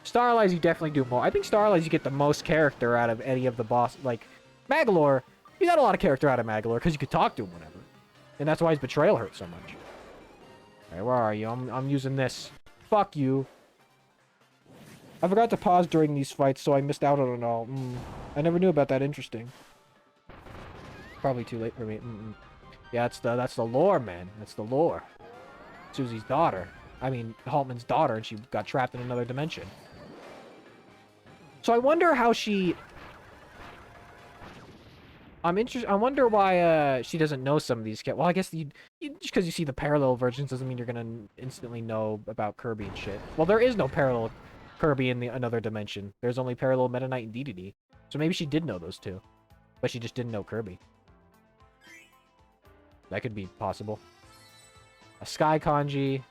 Star Allies, you definitely do more. I think Star Allies, you get the most character out of any of the boss. Like, Magolor... You got a lot of character out of Magolor, because you could talk to him whenever. And that's why his betrayal hurt so much. Alright, where are you? I'm using this. Fuck you. I forgot to pause during these fights, so I missed out on it all. I never knew about that. Interesting. Probably too late for me. Yeah, that's the lore, man. That's the lore. Susie's daughter. I mean, Haltman's daughter, and she got trapped in another dimension. So I wonder how she... I wonder why she doesn't know some of these Well, I guess just because you see the parallel versions doesn't mean you're gonna instantly know about Kirby and shit. Well, there is no parallel Kirby in another dimension. There's only parallel Meta Knight and DDD. So maybe she did know those two, but she just didn't know Kirby. That could be possible. A Sky Kanji.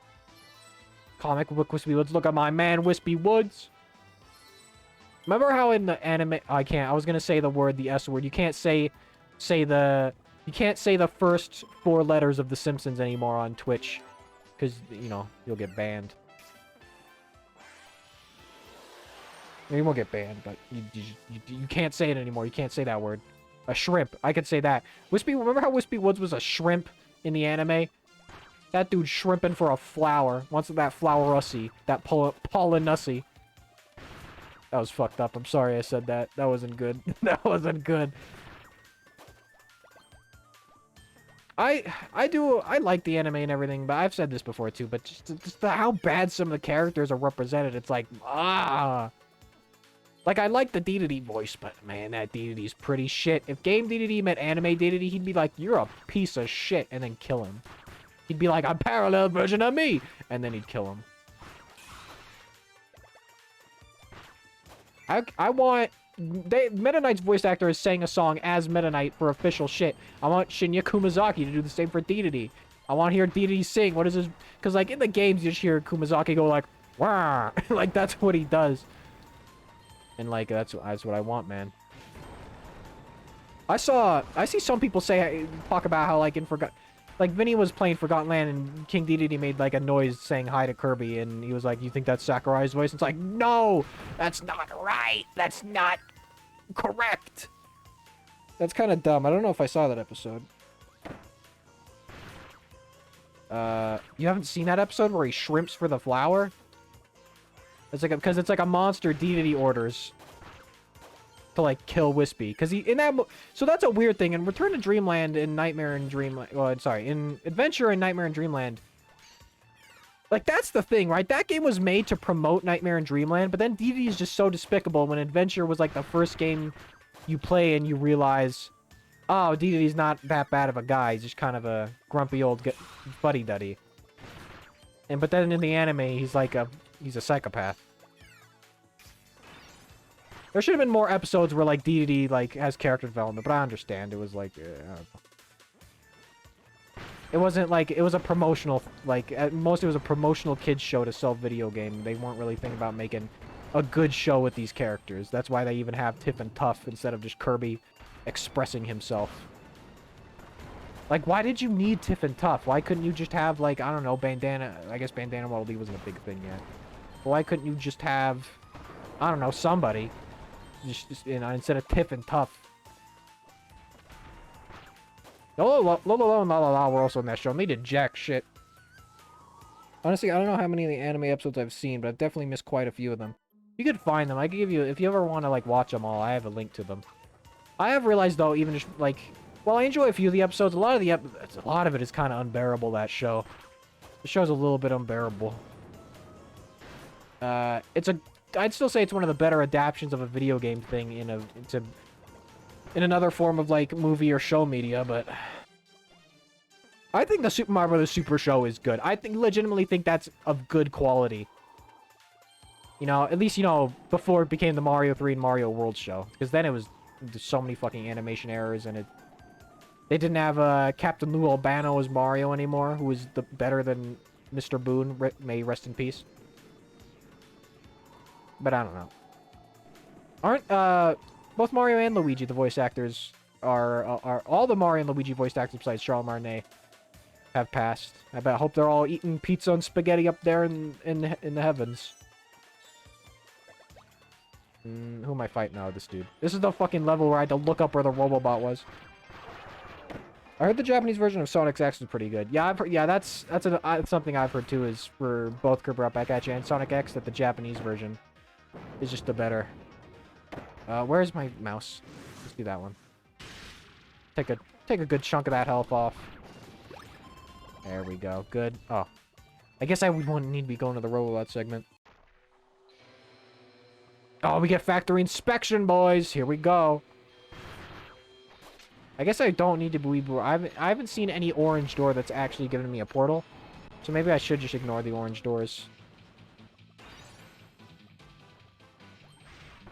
Comic book Wispy Woods. Look at my man, Wispy Woods. Remember how in the anime... I can't. I was going to say the word, the S word. You can't say the... You can't say the first 4 letters of The Simpsons anymore on Twitch. Because, you know, you'll get banned. You won't get banned, but you can't say it anymore. You can't say that word. A shrimp. I could say that. Remember how Wispy Woods was a shrimp in the anime? That dude shrimping for a flower. Wants that flower-ussy. That pollen-ussy. That was fucked up. I'm sorry I said that. That wasn't good. That wasn't good. I like the anime and everything, but I've said this before too, but just how bad some of the characters are represented, it's like, Like, I like the DDD voice, but man, that DDD's pretty shit. If Game DDD met Anime DDD, he'd be like, you're a piece of shit, and then kill him. He'd be like, a parallel version of me! And then he'd kill him. I want... Meta Knight's voice actor is saying a song as Meta Knight for official shit. I want Shinya Kumazaki to do the same for DDD. I want to hear DDD sing. What is this? Because, like, in the games, you just hear Kumazaki go, like, wah! Like, that's what he does. And, like, that's what I want, man. I see some people talk about how, like, like, Vinny was playing Forgotten Land, and King Dedede made, like, a noise saying hi to Kirby, and he was like, you think that's Sakurai's voice? It's like, no! That's not right! That's not correct! That's kind of dumb. I don't know if I saw that episode. You haven't seen that episode where he shrimps for the flower? It's like, because it's like a monster Dedede orders to, like, kill Wispy. Because so that's a weird thing. In Return to Dreamland and Nightmare in Dreamland... Well, sorry. In Adventure and Nightmare in Dreamland... Like, that's the thing, right? That game was made to promote Nightmare in Dreamland, but then Dedede is just so despicable when Adventure was, like, the first game you play and you realize... Oh, Dedede's not that bad of a guy. He's just kind of a grumpy old buddy-duddy. But then in the anime, he's like he's a psychopath. There should have been more episodes where, like, Dedede, like, has character development, but I understand. It was, like, I don't know. It wasn't, like, it was a promotional, like, at most it was a promotional kids show to sell video game. They weren't really thinking about making a good show with these characters. That's why they even have Tiff and Tuff instead of just Kirby expressing himself. Like, why did you need Tiff and Tuff? Why couldn't you just have, like, I don't know, Bandana... I guess Bandana Waddle Dee wasn't a big thing yet. But why couldn't you just have, I don't know, somebody... Just you know, instead of Tiff and Tuff. Lolo and La La La were also in that show. And they did jack shit. Honestly, I don't know how many of the anime episodes I've seen, but I've definitely missed quite a few of them. You could find them. I could give you... If you ever want to, like, watch them all, I have a link to them. I have realized though, even just like, while I enjoy a few of the episodes, a lot of it is kind of unbearable. That show, the show's a little bit unbearable. I'd still say it's one of the better adaptations of a video game thing in another form of like movie or show media, but I think the Super Mario Bros. Super Show is good. I legitimately think that's of good quality. You know, at least, you know, before it became the Mario 3 and Mario World show. Because then it was so many fucking animation errors, and they didn't have Captain Lou Albano as Mario anymore, who was better than Mr. Boone. May rest in peace. But I don't know. Aren't both Mario and Luigi, the voice actors, are all the Mario and Luigi voice actors besides Charles Martinet have passed. I hope they're all eating pizza and spaghetti up there in the heavens. Who am I fighting now? This dude. This is the fucking level where I had to look up where the Robobot was. I heard the Japanese version of Sonic X was pretty good. Yeah, I've heard, yeah, that's something I've heard too. Is for both Kirby Right Back at You and Sonic X that the Japanese version is just the better. Where's my mouse? Let's do that one. Take a good chunk of that health off. There we go. Good. Oh, I guess I would need to be going to the Robobot segment. Oh, we get factory inspection, boys. Here we go. I guess I don't need to believe. I haven't seen any orange door that's actually given me a portal, so maybe I should just ignore the orange doors.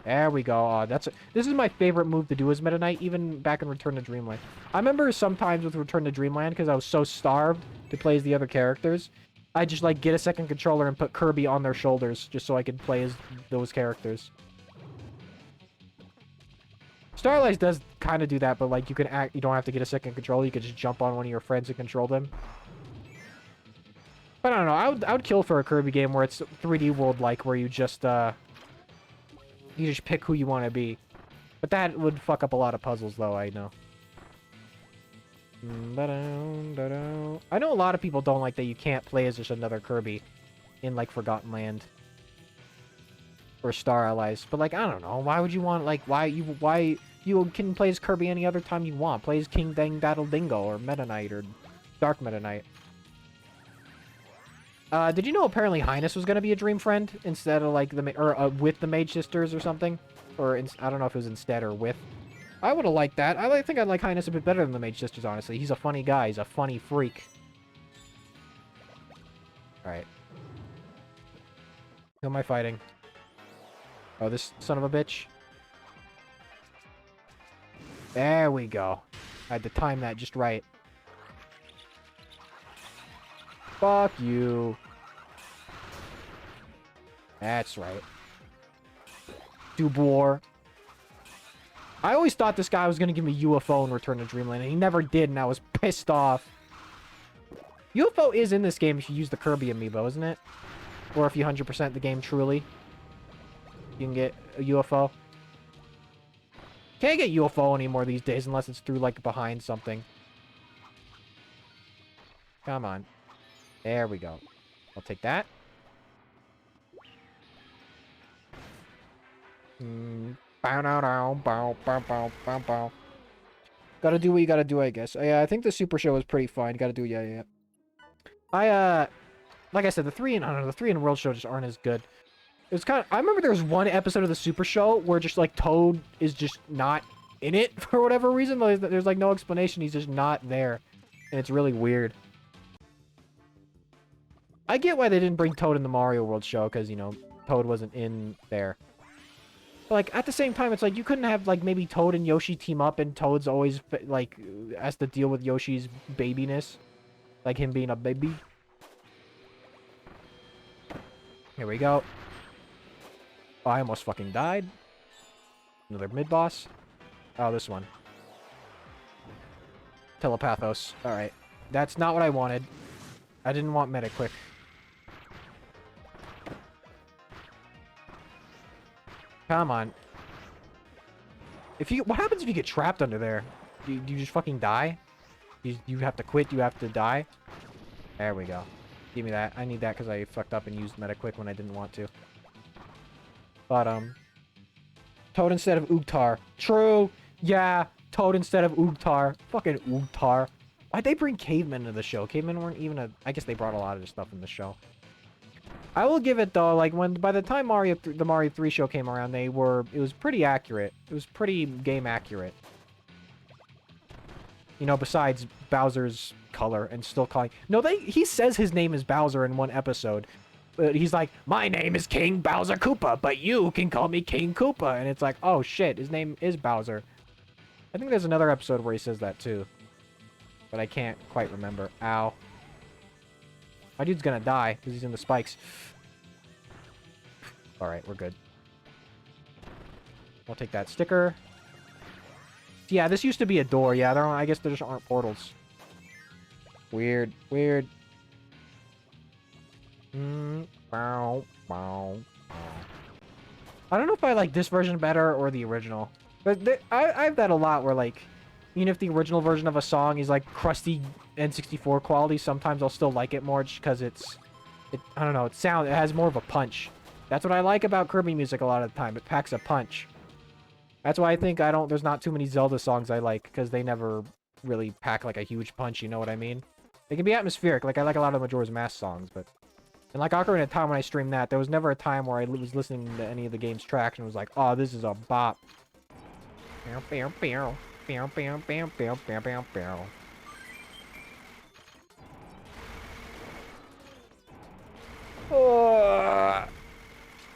There we go. Oh, this is my favorite move to do as Meta Knight, even back in Return to Dreamland. I remember sometimes with Return to Dreamland, because I was so starved to play as the other characters, I just like get a second controller and put Kirby on their shoulders just so I could play as those characters. Starlight does kind of do that, but like you don't have to get a second controller. You could just jump on one of your friends and control them. But I don't know. I would kill for a Kirby game where it's 3D world like, where you just pick who you want to be. But that would fuck up a lot of puzzles, though. I know. I know a lot of people don't like that you can't play as just another Kirby in like Forgotten Land or Star Allies. But like I don't know. Why would you want like why you can play as Kirby any other time you want? Play as King Dang Daddle Dingo or Meta Knight or Dark Meta Knight. Did you know apparently Highness was gonna be a dream friend instead of like with the Mage Sisters or something? Or I don't know if it was instead or with. I would have liked that. I think I'd like Highness a bit better than the Mage Sisters, honestly. He's a funny guy. He's a funny freak. Alright. Who am I fighting? Oh, this son of a bitch. There we go. I had to time that just right. Fuck you. That's right. Dubois. I always thought this guy was going to give me UFO in Return to Dreamland, and he never did, and I was pissed off. UFO is in this game if you use the Kirby amiibo, isn't it? Or if you 100% the game truly. You can get a UFO. Can't get UFO anymore these days unless it's through, like, behind something. Come on. There we go. I'll take that. Gotta do what you gotta do, I guess. Yeah, I think the Super Show was pretty fine. Gotta do, yeah. Like I said, the 3 and World Show just aren't as good. It was kind of, I remember there was one episode of the Super Show where just, like, Toad is just not in it for whatever reason. There's like, no explanation. He's just not there. And it's really weird. I get why they didn't bring Toad in the Mario World Show, because, you know, Toad wasn't in there. But, like, at the same time, it's like, you couldn't have, like, maybe Toad and Yoshi team up, and Toad's always, like, has to deal with Yoshi's babiness. Like, him being a baby. Here we go. Oh, I almost fucking died. Another mid-boss. Oh, this one. Telepathos. Alright. That's not what I wanted. I didn't want Metaquick. Come on. What happens if you get trapped under there? Do you just fucking die? You have to quit? You have to die? There we go. Give me that. I need that because I fucked up and used Metaquick when I didn't want to. But, Toad instead of Uktar. True! Yeah, Toad instead of Oogtar. Fucking Oogtar. Why'd they bring cavemen into the show? Cavemen weren't even a... I guess they brought a lot of this stuff in the show. I will give it, though, like, by the time the Mario 3 show came around, it was pretty accurate. It was pretty game accurate. You know, besides Bowser's color and still calling... No, he says his name is Bowser in one episode. But he's like, my name is King Bowser Koopa, but you can call me King Koopa. And it's like, oh shit, his name is Bowser. I think there's another episode where he says that too. But I can't quite remember. Ow. My dude's gonna die because he's in the spikes. Alright, we're good. I'll take that sticker. Yeah, this used to be a door. Yeah, I guess there just aren't portals. Weird. Weird. Bow, bow, bow. I don't know if I like this version better or the original. But I have that a lot where, like, even if the original version of a song is, like, crusty N64 quality, sometimes I'll still like it more just because I don't know, it has more of a punch. That's what I like about Kirby music a lot of the time. It packs a punch. That's why I think there's not too many Zelda songs I like, because they never really pack, like, a huge punch, you know what I mean? They can be atmospheric, like I like a lot of Majora's Mask songs, but... And like Ocarina of Time, when I streamed that, there was never a time where I was listening to any of the game's tracks and was like, oh, this is a bop.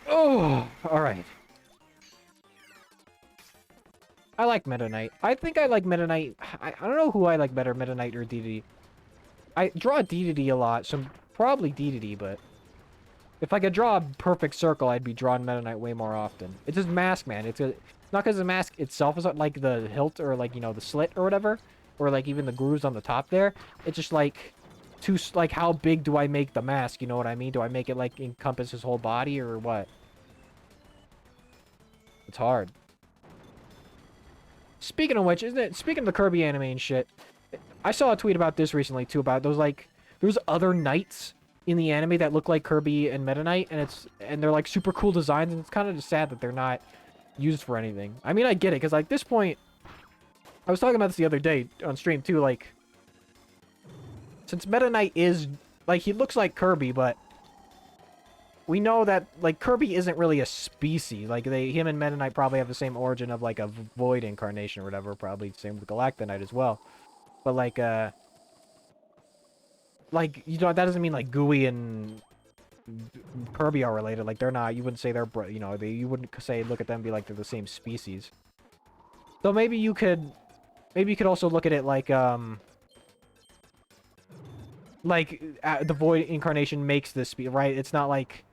Oh, alright. I like Meta Knight. I think I like Meta Knight. I don't know who I like better, Meta Knight or DDD. I draw DDD a lot, so probably DDD, but... If I could draw a perfect circle, I'd be drawing Meta Knight way more often. It's his mask, man. It's not because the mask itself is like the hilt or like, you know, the slit or whatever. Or like even the grooves on the top there. It's just like, how big do I make the mask? You know what I mean? Do I make it like encompass his whole body or what? It's hard. Speaking of which, speaking of the Kirby anime and shit, I saw a tweet about this recently too, about those like, there's other knights in the anime that look like Kirby and Meta Knight, and they're like super cool designs, and it's kind of just sad that they're not used for anything. I mean, I get it, because like this point, I was talking about this the other day on stream too, like, since Meta Knight is, like, he looks like Kirby, but we know that, like, Kirby isn't really a species. Like, him and Meta Knight probably have the same origin of, like, a void incarnation or whatever, probably the same with Galactonite as well. But, like, you know, that doesn't mean, like, Gooey and Kirby are related. Like, they're not, you wouldn't say they're, you know, you wouldn't say, look at them and be like, they're the same species. So maybe you could also look at it like, the Void incarnation makes this, right? It's not like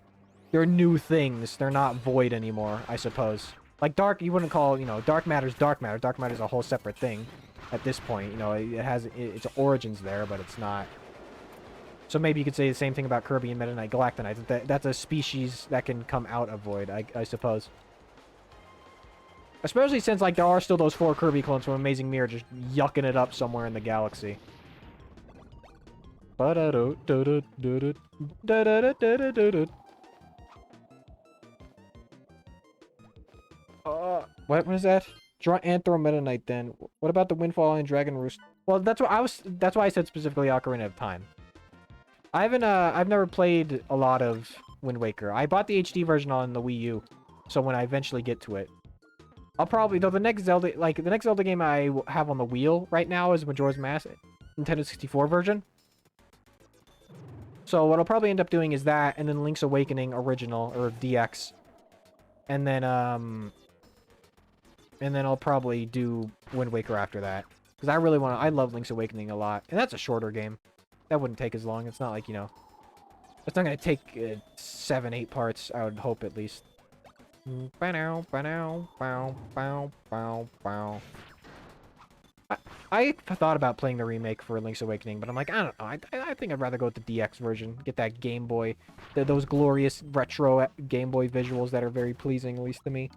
they're new things. They're not Void anymore, I suppose. Like, Dark, you wouldn't call, you know, Dark Matter's Dark Matter. Dark Matter's a whole separate thing at this point. You know, it has its origins there, but it's not. So maybe you could say the same thing about Kirby and Meta Knight Galactonite. That's a species that can come out of Void, I suppose. Especially since, like, there are still those 4 Kirby clones from Amazing Mirror just yucking it up somewhere in the galaxy. What is that? Draw Anthro Meta Knight then. What about the Windfall and Dragon Roost? Well, that's why I said specifically Ocarina of Time. I've never played a lot of Wind Waker. I bought the HD version on the Wii U, so when I eventually get to it, I'll probably, though the next Zelda game I have on the wheel right now is Majora's Mask, Nintendo 64 version. So what I'll probably end up doing is that, and then Link's Awakening original, or DX. And then I'll probably do Wind Waker after that. Because I love Link's Awakening a lot. And that's a shorter game. That wouldn't take as long. It's not like, you know, it's not going to take 7-8 parts, I would hope at least. I thought about playing the remake for Link's Awakening, but I'm like, I don't know. I think I'd rather go with the DX version. Get that Game Boy, those glorious retro Game Boy visuals that are very pleasing, at least to me.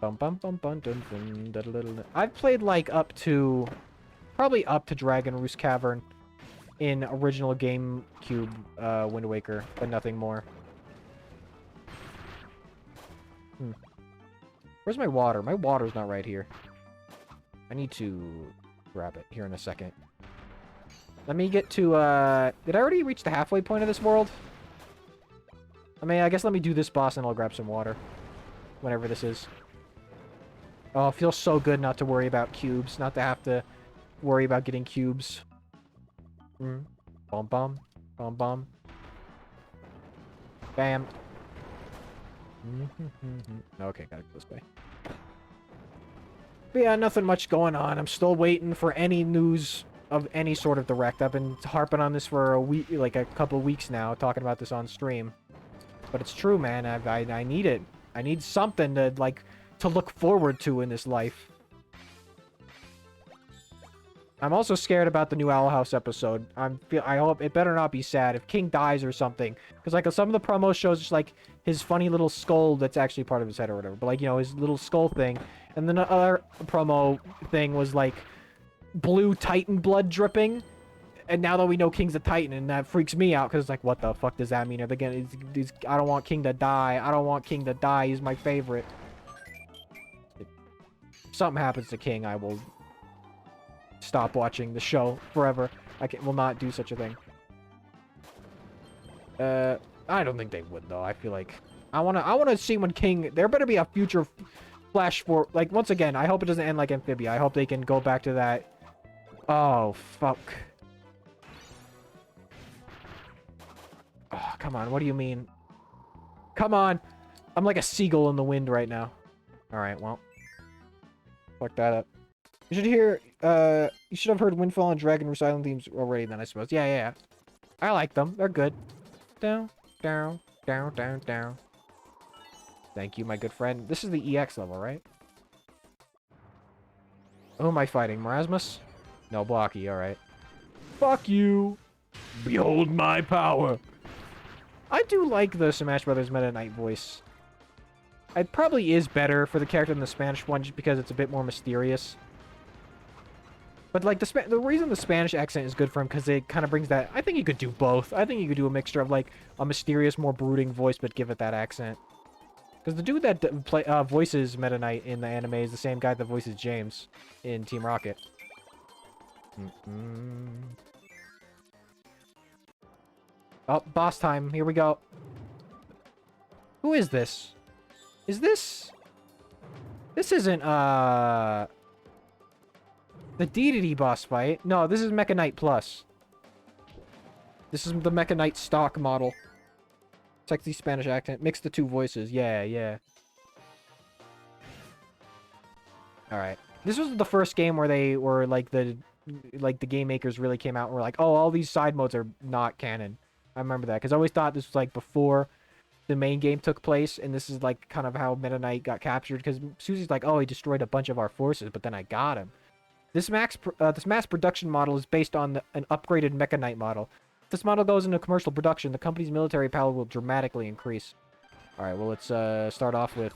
I've played like probably up to Dragon Roost Cavern in original GameCube Wind Waker, but nothing more. Where's my water? My water's not right here. I need to grab it here in a second. Let me get to, did I already reach the halfway point of this world? I mean, I guess let me do this boss and I'll grab some water. Whenever this is. Oh, it feels so good not to worry about cubes. Not to have to worry about getting cubes. Bum bum. Bum bum. Bam. Okay, gotta go this way. But yeah, nothing much going on. I'm still waiting for any news of any sort of direct. I've been harping on this for a week, like a couple of weeks now, talking about this on stream. But it's true, man. I need it. I need something to, like, to look forward to in this life. I'm also scared about the new Owl House episode. I hope it better not be sad if King dies or something. Because, like, some of the promos shows just, like, his funny little skull that's actually part of his head or whatever. But, like, you know, his little skull thing. And then the other promo thing was, like, blue Titan blood dripping. And now that we know King's a Titan, and that freaks me out, because it's like, what the fuck does that mean? Are they gonna, I don't want King to die. I don't want King to die. He's my favorite. If something happens to King, I will stop watching the show forever. Will not do such a thing. I don't think they would, though. I feel like I wanna see when King. There better be a future flash for, like, once again. I hope it doesn't end like Amphibia. I hope they can go back to that. Oh fuck. Oh, come on. What do you mean? Come on. I'm like a seagull in the wind right now. Alright, well. Fuck that up. You should hear, you should have heard Windfall and Dragon Recital themes already then, I suppose. Yeah, yeah, yeah. I like them. They're good. Down, down, down, down, down. Thank you, my good friend. This is the EX level, right? Who am I fighting? Marasmus? No, Blocky, alright. Fuck you! Behold my power! I do like the Smash Brothers Meta Knight voice. It probably is better for the character than the Spanish one just because it's a bit more mysterious. But, like, the reason the Spanish accent is good for him because it kind of brings that... I think you could do both. I think you could do a mixture of, like, a mysterious, more brooding voice, but give it that accent. Because the dude that voices Meta Knight in the anime is the same guy that voices James in Team Rocket. Oh, boss time. Here we go. Who is this? Is this... This isn't, the Deity boss fight. No, this is Mecha Knight Plus. This is the Mecha Knight stock model. Sexy Spanish accent. Mix the two voices. Yeah, yeah. Alright. This was the first game where they were, like, the game makers really came out and were like, oh, all these side modes are not canon. I remember that, because I always thought this was, like, before the main game took place, and this is, like, kind of how Meta Knight got captured, because Susie's like, oh, he destroyed a bunch of our forces, but then I got him. This mass production model is based on an upgraded Mecha Knight model. If this model goes into commercial production, the company's military power will dramatically increase. Alright, well, let's start off with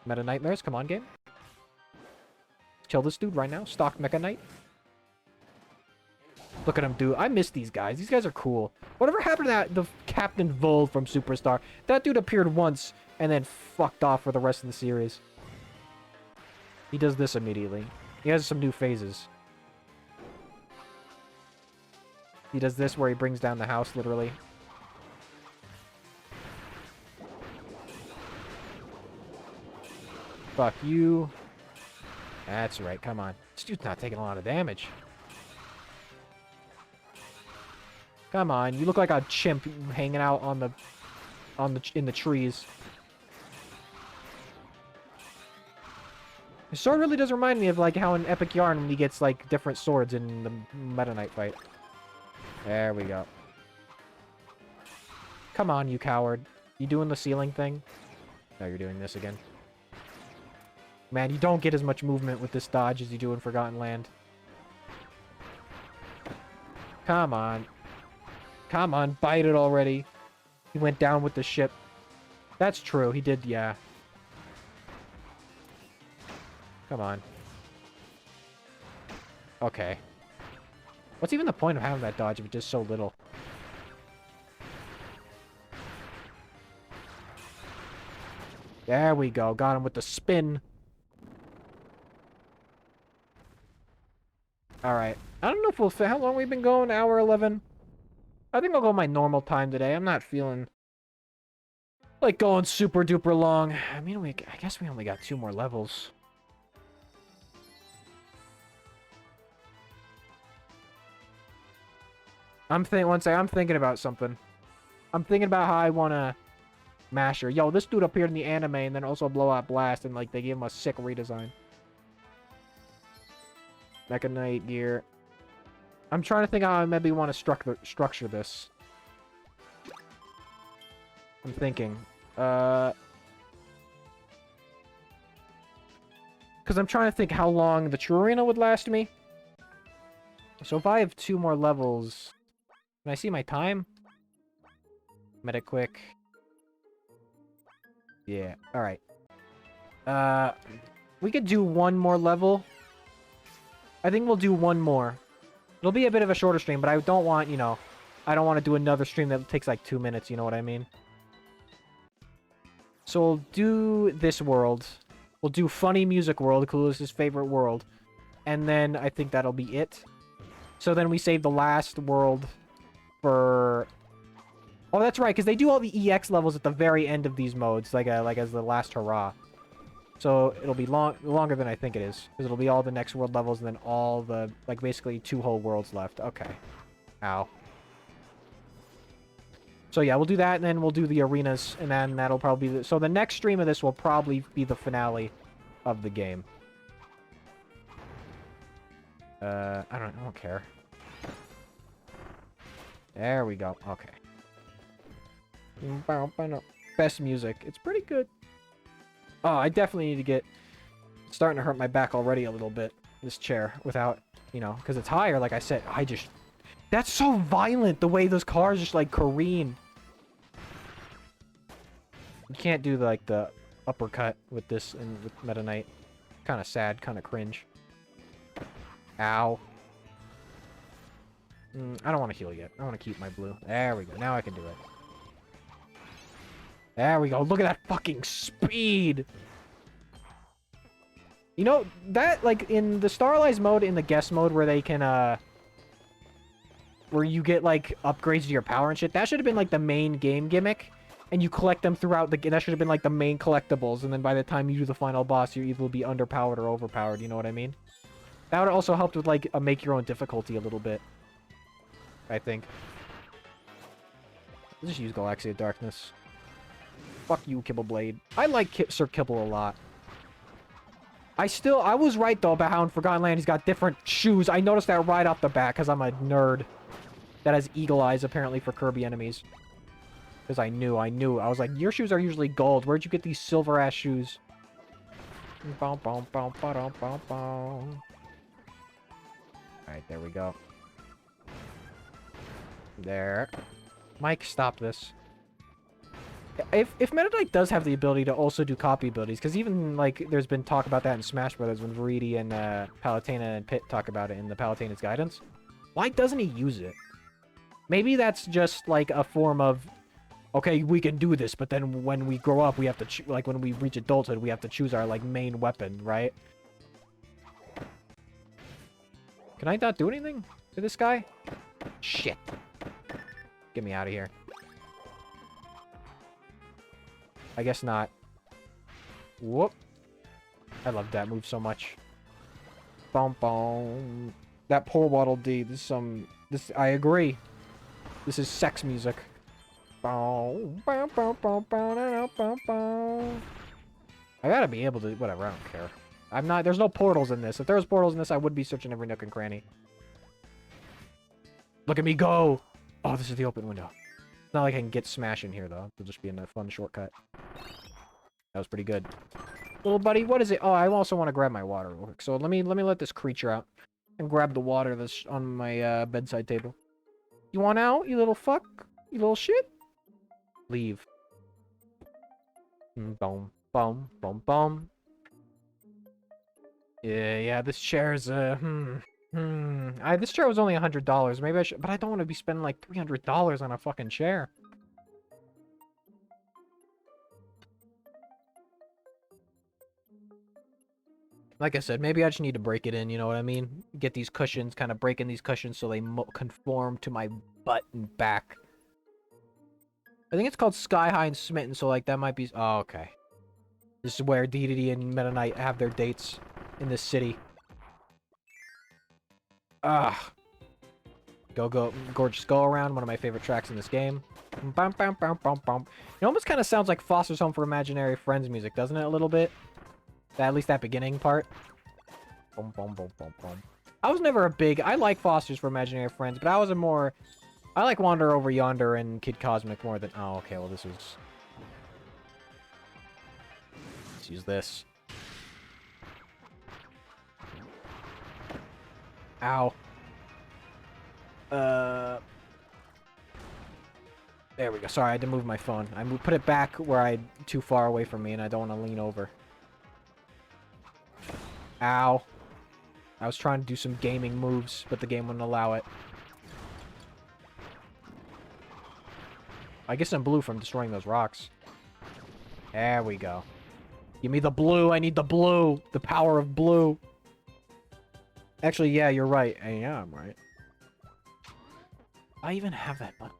Meta Nightmares. Come on, game. Kill this dude right now. Stock Mecha Knight. Look at him, dude. I miss these guys. These guys are cool. Whatever happened to the Captain Vol from Superstar? That dude appeared once and then fucked off for the rest of the series. He does this immediately. He has some new phases. He does this where he brings down the house, literally. Fuck you. That's right, come on. This dude's not taking a lot of damage. Come on, you look like a chimp hanging out in the trees. His sword really does remind me of, like, how in Epic Yarn when he gets, like, different swords in the Meta Knight fight. There we go. Come on, you coward. You doing the ceiling thing? No, you're doing this again. Man, you don't get as much movement with this dodge as you do in Forgotten Land. Come on. Come on, bite it already. He went down with the ship. That's true, he did, yeah. Come on. Okay. What's even the point of having that dodge if it does so little? There we go. Got him with the spin. Alright. I don't know if we'll fit. How long we've been going? Hour 11? I think I'll go my normal time today. I'm not feeling like going super duper long. I mean, I guess we only got 2 more levels. I'm thinking about something. I'm thinking about how I want to Masher. Yo, this dude appeared in the anime and then also Blowout Blast, and like they gave him a sick redesign. Mecha Knight gear. I'm trying to think how I maybe want to structure this. I'm thinking. Because I'm trying to think how long the True Arena would last me. So if I have 2 more levels... Can I see my time? Meta quick. Yeah, alright. We could do 1 more level. I think we'll do 1 more. It'll be a bit of a shorter stream, but I don't want, you know... I don't want to do another stream that takes like 2 minutes, you know what I mean? So we'll do this world. We'll do Funny Music World, Clueless's favorite world. And then I think that'll be it. So then we save the last world for... Oh, that's right, because they do all the EX levels at the very end of these modes, like as the last hurrah. So it'll be longer than I think it is, because it'll be all the next world levels and then all the, like, basically 2 whole worlds left. Okay. Ow. So yeah, we'll do that, and then we'll do the arenas, and then that'll probably be... So the next stream of this will probably be the finale of the game. I don't care. There we go. Okay. Best music. It's pretty good. Oh, I definitely need to get... It's starting to hurt my back already a little bit, this chair, without, you know, because it's higher, like I said. That's so violent, the way those cars just, like, careen. You can't do, like, the uppercut with this and with Meta Knight. Kind of sad, kind of cringe. Ow. I don't want to heal yet. I want to keep my blue. There we go. Now I can do it. There we go. Look at that fucking speed! You know, that, like, in the Starlize mode, in the guest mode, where they can, where you get, like, upgrades to your power and shit, that should have been, like, the main game gimmick. And you collect them throughout the game. That should have been, like, the main collectibles. And then by the time you do the final boss, you either will be underpowered or overpowered. You know what I mean? That would also help with, like, a make your own difficulty a little bit. I think. I'll just use Galaxia Darkness. Fuck you, Kibbleblade. I like Sir Kibble a lot. I was right, though, about how in Forgotten Land he's got different shoes. I noticed that right off the bat, because I'm a nerd that has eagle eyes, apparently, for Kirby enemies. Because I knew. I was like, your shoes are usually gold. Where'd you get these silver-ass shoes? Alright, there we go. There. Mike, stop this. If Meta Knight does have the ability to also do copy abilities, because even, like, there's been talk about that in Smash Brothers when Veridi and Palutena and Pit talk about it in the Palutena's Guidance, why doesn't he use it? Maybe that's just, like, a form of, okay, we can do this, but then when we grow up, we have to, like, when we reach adulthood, we have to choose our, like, main weapon, right? Can I not do anything to this guy? Shit. Get me out of here. I guess not. Whoop. I love that move so much. Boom, boom. That poor Waddle Dee. I agree. This is sex music. I gotta be able to... Whatever, I don't care. I'm not... There's no portals in this. If there was portals in this, I would be searching every nook and cranny. Look at me go! Oh, this is the open window. It's not like I can get Smash in here, though. It'll just be a fun shortcut. That was pretty good. Little buddy, what is it? Oh, I also want to grab my water real quick. So let me let this creature out. And grab the water that's on my bedside table. You want out, you little fuck? You little shit? Leave. Boom, boom, boom, boom. Yeah, this chair's, this chair was only $100. Maybe I should, but I don't want to be spending like $300 on a fucking chair. Like I said, maybe I just need to break it in, you know what I mean? Get these cushions, kind of break in these cushions so they conform to my butt and back. I think it's called Sky High and Smitten, so like that might be... Oh, okay. This is where Dedede and Meta Knight have their dates in this city. Ugh. Gorgeous Go Around, one of my favorite tracks in this game. Bum, bum, bum, bum, bum. It almost kind of sounds like Foster's Home for Imaginary Friends music, doesn't it, a little bit? At least that beginning part. Boom, boom, boom, boom, boom. I was never a big... I like Foster's for Imaginary Friends, but I was a more... I like Wander Over Yonder and Kid Cosmic more than... Oh, okay, well, this was... Let's use this. Ow. There we go. Sorry, I had to move my phone. I put it back where I too far away from me, and I don't want to lean over. Ow. I was trying to do some gaming moves, but the game wouldn't allow it. I guess I'm blue from destroying those rocks. There we go. Give me the blue. I need the blue. The power of blue. Actually, yeah, you're right. Yeah, I'm right. I even have that button.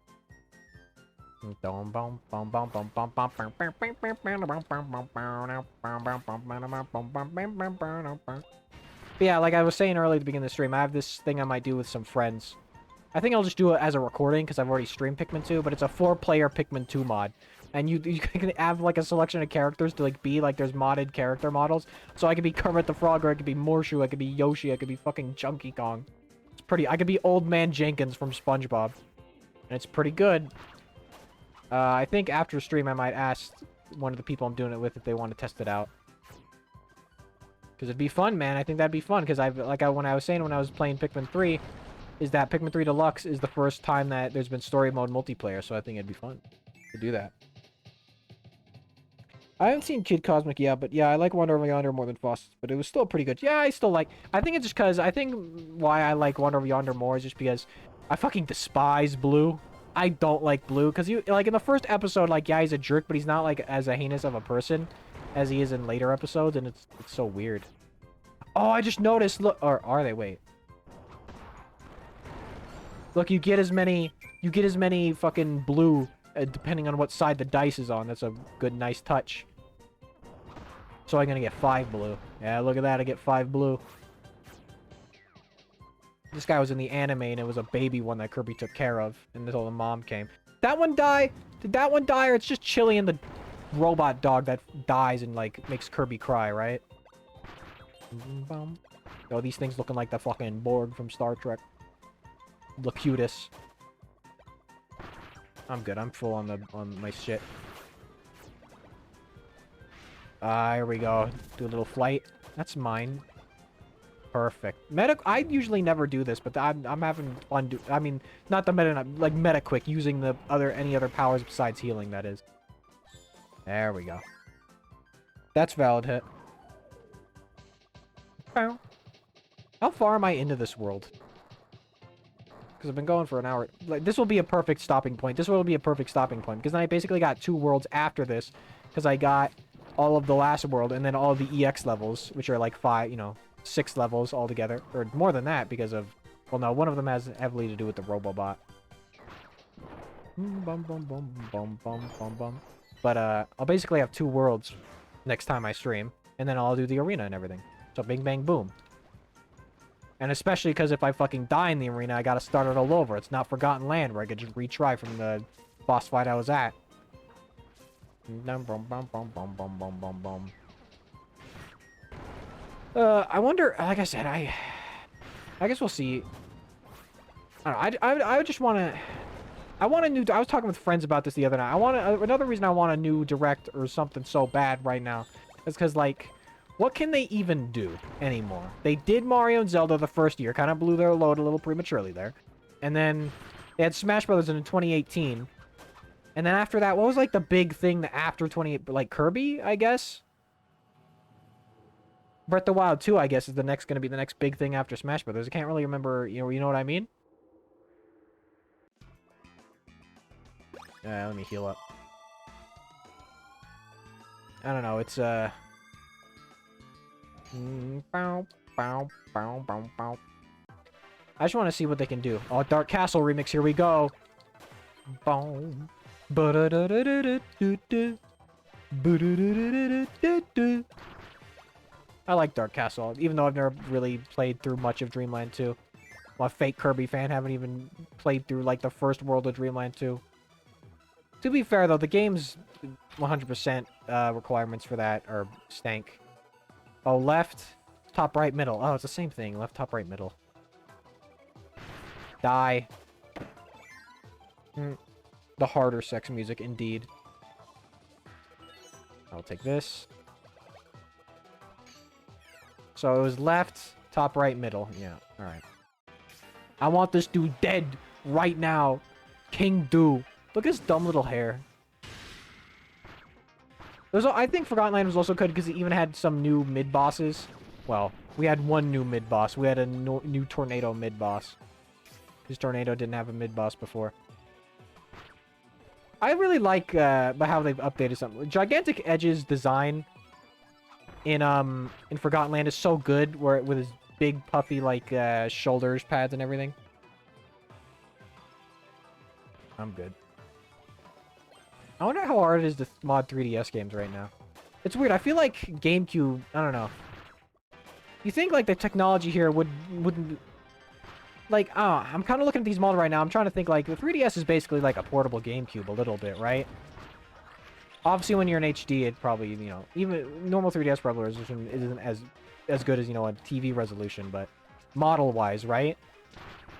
But yeah, like I was saying earlier at the beginning of the stream, I have this thing I might do with some friends. I think I'll just do it as a recording because I've already streamed Pikmin 2, but it's a 4-player Pikmin 2 mod. And you can have like a selection of characters to like be like there's modded character models. So I could be Kermit the Frog, or I could be Morshu, I could be Yoshi, I could be fucking Chunky Kong. It's pretty. I could be Old Man Jenkins from SpongeBob. And it's pretty good. I think after stream I might ask one of the people I'm doing it with if they want to test it out. Because it'd be fun, man. I think that'd be fun. Because when I was saying when I was playing Pikmin 3, is that Pikmin 3 Deluxe is the first time that there's been story mode multiplayer. So I think it'd be fun to do that. I haven't seen Kid Cosmic yet, but yeah, I like Wonder Over Yonder more than Foster's, but it was still pretty good. Yeah, I still like... I think it's just because... I think why I like Wonder Over Yonder more is just because I fucking despise Blue. I don't like Blue, because you... Like, in the first episode, like, yeah, he's a jerk, but he's not, like, as a heinous of a person as he is in later episodes, and it's so weird. Oh, I just noticed... Look... Or are they? Wait. Look, you get as many... You get as many fucking Blue... depending on what side the dice is on. That's a good, nice touch. So I'm gonna get 5 blue. Yeah, look at that. I get 5 blue. This guy was in the anime, and it was a baby one that Kirby took care of until the mom came. That one die? Did that one die? Or it's just Chili and the robot dog that dies and, like, makes Kirby cry, right? Oh, these things looking like the fucking Borg from Star Trek. Locutus. I'm good. I'm full on my shit. Here we go. Do a little flight. That's mine. Perfect. I usually never do this, but I'm having fun. I mean, not the meta quick, using the any other powers besides healing. That is. There we go. That's valid hit. How far am I into this world? Because I've been going for an hour. Like, this will be a perfect stopping point. This will be a perfect stopping point. Because then I basically got 2 worlds after this. Because I got all of the last world and then all of the EX levels, which are like 6 levels altogether. Or more than that because of... Well, no, one of them has heavily to do with the Robobot. But, I'll basically have 2 worlds next time I stream. And then I'll do the arena and everything. So, bing, bang, boom. And especially because if I fucking die in the arena, I gotta start it all over. It's not Forgotten Land where I could just retry from the boss fight I was at. I wonder, like I said, I guess we'll see. I don't know, I just want to... I want a new... I was talking with friends about this the other night. Another reason I want a new direct or something so bad right now is because, like... What can they even do anymore? They did Mario and Zelda the first year. Kind of blew their load a little prematurely there. And then they had Smash Brothers in 2018. And then after that, what was like the big thing that after 28... Like Kirby, I guess? Breath of the Wild 2, I guess, is going to be the next big thing after Smash Brothers. I can't really remember, you know what I mean? Let me heal up. I don't know, it's, Bow, bow, bow, bow, bow. I just want to see what they can do. Oh, Dark Castle remix, here we go. Boom. Ba-da-da-da-da-da-da. Ba-da-da-da-da-da-da. I like Dark Castle, even though I've never really played through much of Dreamland 2. I'm a fake Kirby fan, haven't even played through, like, the first world of Dreamland 2. To be fair, though, the game's 100% requirements for that are stank. Oh, left, top, right, middle. Oh, it's the same thing. Left, top, right, middle. Die. The harder sex music, indeed. I'll take this. So it was left, top, right, middle. Yeah, alright. I want this dude dead right now. King Do. Look at his dumb little hair. I think Forgotten Land was also good because it even had some new mid-bosses. Well, we had one new mid-boss. We had a new Tornado mid-boss. Because Tornado didn't have a mid-boss before. I really like how they've updated something. Gigantic Edge's design in Forgotten Land is so good, where with his big puffy like shoulders, pads, and everything. I'm good. I wonder how hard it is to mod 3DS games right now. It's weird. I feel like GameCube. I don't know. You think like the technology here wouldn't like, I'm kind of looking at these models right now. I'm trying to think, like, the 3DS is basically like a portable GameCube a little bit, right? Obviously, when you're in HD, it probably, you know, even normal 3DS resolution isn't as good as, you know, a TV resolution, but model-wise, right?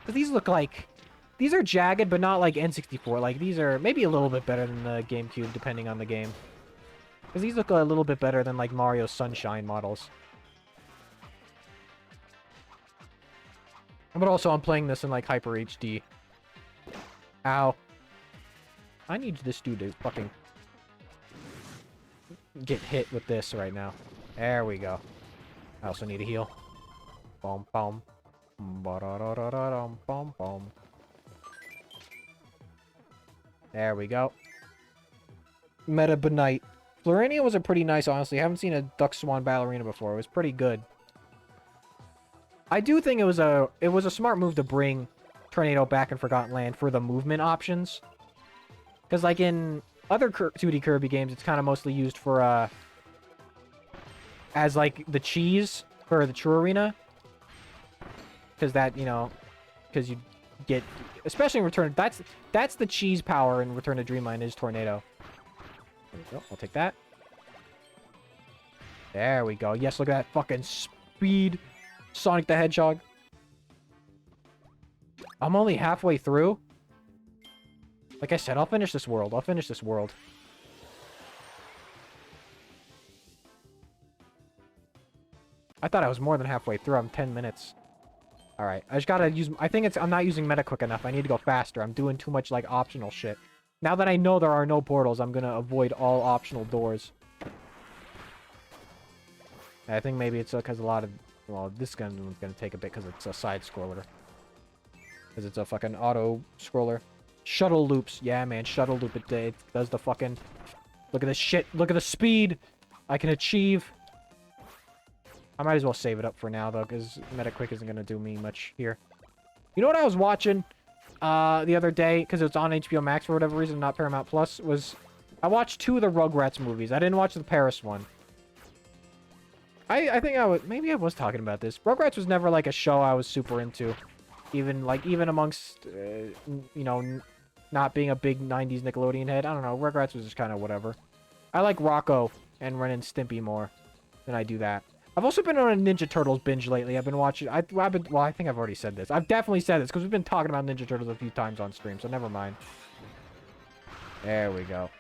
But these look like... These are jagged, but not like N64. Like, these are maybe a little bit better than the GameCube, depending on the game. Because these look a little bit better than, like, Mario Sunshine models. But also, I'm playing this in, like, Hyper HD. Ow. I need this dude to fucking get hit with this right now. There we go. I also need a heal. Boom, boom. Ba-da-da-da-da-dum, boom, boom. There we go. Meta Benite. Florania was a pretty nice, honestly. I haven't seen a Duck Swan Ballerina before. It was pretty good. I do think it was a smart move to bring Tornado back in Forgotten Land for the movement options. Because, like, in other 2D Kirby games, it's kind of mostly used for, as, like, the cheese for the True Arena. Because that, you know, because you get... Especially in Return... That's the cheese power in Return to Dreamland is Tornado. There we go. I'll take that. There we go. Yes, look at that fucking speed. Sonic the Hedgehog. I'm only halfway through. Like I said, I'll finish this world. I'll finish this world. I thought I was more than halfway through. I'm 10 minutes. Alright, I just gotta use... I think it's... I'm not using meta quick enough. I need to go faster. I'm doing too much, like, optional shit. Now that I know there are no portals, I'm gonna avoid all optional doors. I think maybe it's because a lot of... Well, this one's gonna take a bit because it's a side-scroller. Because it's a fucking auto-scroller. Shuttle loops. Yeah, man, shuttle loop. It does the fucking... Look at this shit. Look at the speed I can achieve. I might as well save it up for now, though, because Metaquick isn't gonna do me much here. You know what I was watching the other day, because it was on HBO Max for whatever reason, not Paramount Plus, was... I watched 2 of the Rugrats movies. I didn't watch the Paris one. I think I was... Maybe I was talking about this. Rugrats was never, like, a show I was super into. Even amongst, you know, not being a big 90s Nickelodeon head. I don't know. Rugrats was just kind of whatever. I like Rocco and Ren and Stimpy more than I do that. I've also been on a Ninja Turtles binge lately. I've been watching... well, I think I've already said this. I've definitely said this, because we've been talking about Ninja Turtles a few times on stream, so never mind. There we go.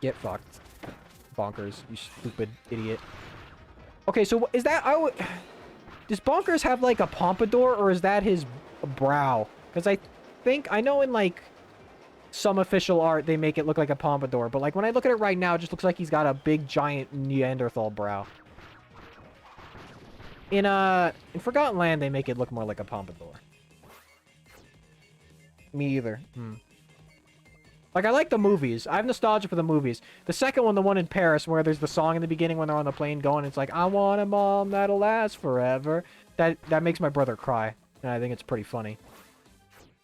Get fucked. Bonkers, you stupid idiot. Okay, so is that... Does Bonkers have, like, a pompadour, or is that his brow? Because I know in, like, some official art, they make it look like a pompadour. But, like, when I look at it right now, it just looks like he's got a big, giant Neanderthal brow. In Forgotten Land, they make it look more like a pompadour. Me either. Like, I like the movies. I have nostalgia for the movies. The second one, the one in Paris, where there's the song in the beginning when they're on the plane going, it's like, I want a mom that'll last forever. That makes my brother cry. And I think it's pretty funny.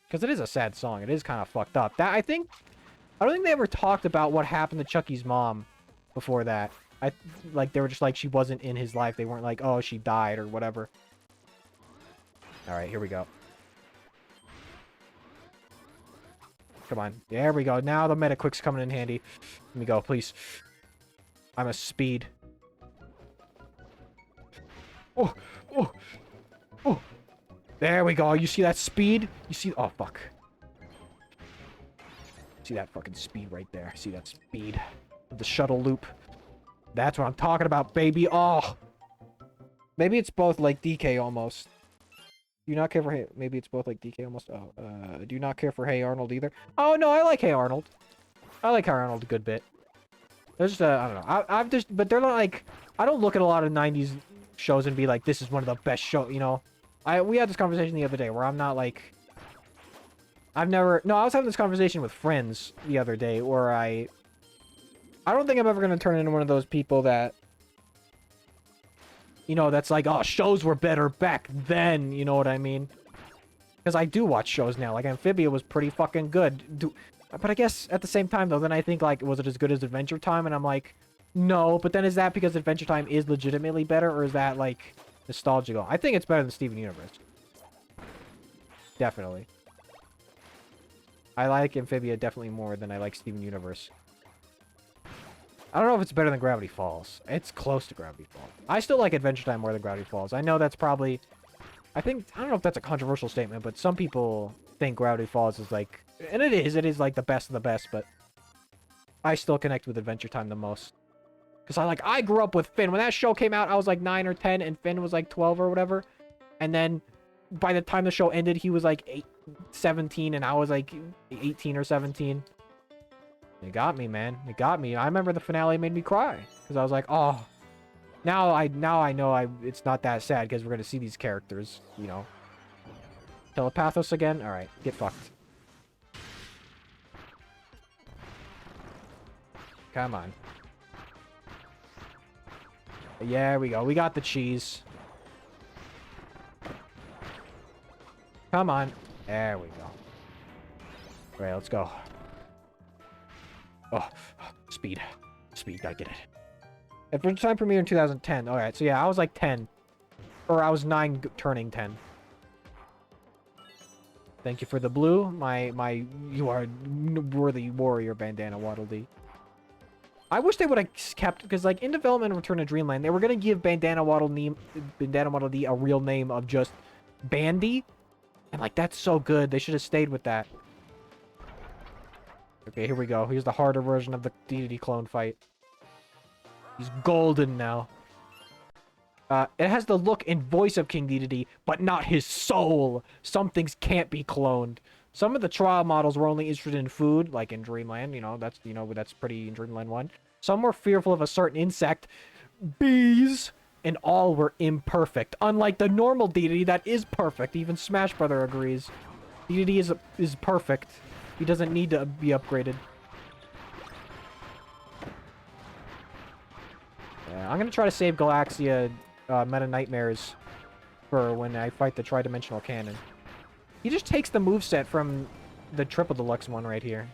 Because it is a sad song. It is kind of fucked up. I don't think they ever talked about what happened to Chucky's mom before that. Like, they were just like, she wasn't in his life. They weren't like, oh, she died or whatever. Alright, here we go. Come on. There we go. Now the Metaquick's coming in handy. Let me go, please. I'm a speed. Oh! Oh! Oh! There we go. You see that speed? You see... Oh, fuck. See that fucking speed right there. See that speed? The shuttle loop. That's what I'm talking about, baby. Oh! Maybe it's both like DK almost. Do you not care for Hey... Maybe it's both like DK almost. Oh, do you not care for Hey Arnold either? Oh, no, I like Hey Arnold. I like Hey Arnold a good bit. There's I don't know. I've just... But they're not like... I don't look at a lot of 90s shows and be like, this is one of the best shows, you know? We had this conversation the other day where I'm not like... I've never... No, I was having this conversation with friends the other day where I don't think I'm ever going to turn into one of those people that... You know, that's like, oh, shows were better back then, you know what I mean? Because I do watch shows now. Like, Amphibia was pretty fucking good. But I guess, at the same time, though, then I think, like, was it as good as Adventure Time? And I'm like, no. But then is that because Adventure Time is legitimately better? Or is that, like, nostalgical? I think it's better than Steven Universe. Definitely. I like Amphibia definitely more than I like Steven Universe. I don't know if it's better than Gravity Falls. It's close to Gravity Falls. I still like Adventure Time more than Gravity Falls. I know that's probably... I don't know if that's a controversial statement, but some people think Gravity Falls is like... And it is like the best of the best, but... I still connect with Adventure Time the most. Because I grew up with Finn. When that show came out, I was like 9 or 10, and Finn was like 12 or whatever. And then, by the time the show ended, he was like 17, and I was like 18 or 17. It got me, man. It got me. I remember the finale made me cry. Because I was like, oh. Now I know it's not that sad because we're going to see these characters, you know. Telepathos again? Alright, get fucked. Come on. Yeah, we go. We got the cheese. Come on. There we go. Alright, let's go. Oh, speed. Speed, gotta get it. Adventure Time premiered in 2010. Alright, so yeah, I was like 10. Or I was 9 turning 10. Thank you for the blue. You are worthy warrior, Bandana Waddle Dee. I wish they would have kept, because like in development of Return to Dreamland, they were going to give Bandana Waddle Dee a real name of just Bandy. And like, that's so good. They should have stayed with that. Okay, here we go. Here's the harder version of the Dedede clone fight. He's golden now. It has the look and voice of King Dedede, but not his soul. Some things can't be cloned. Some of the trial models were only interested in food, like in Dreamland. You know, that's pretty in Dreamland 1. Some were fearful of a certain insect. Bees! And all were imperfect. Unlike the normal Dedede that is perfect. Even Smash Brother agrees. Dedede is perfect. He doesn't need to be upgraded. Yeah, I'm gonna try to save Galaxia Meta Nightmares for when I fight the Tridimensional Cannon. He just takes the moveset from the Triple Deluxe one right here.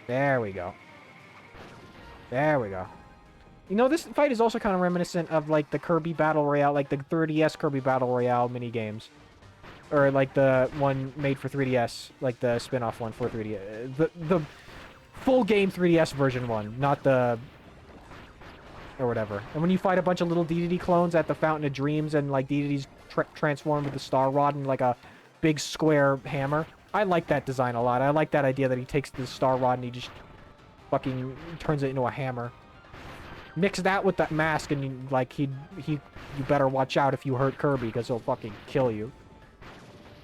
There we go. There we go. You know, this fight is also kind of reminiscent of, like, the Kirby Battle Royale, like the 3DS Kirby Battle Royale minigames. Or, like, the one made for 3DS, like the spin-off one for 3DS. The full game 3DS version one, not the... or whatever. And when you fight a bunch of little Dedede clones at the Fountain of Dreams, and, like, Dedede's transformed with the Star Rod and, like, a big square hammer. I like that design a lot. I like that idea that he takes the Star Rod and he just fucking turns it into a hammer. Mix that with that mask and, like, you better watch out if you hurt Kirby, because he'll fucking kill you.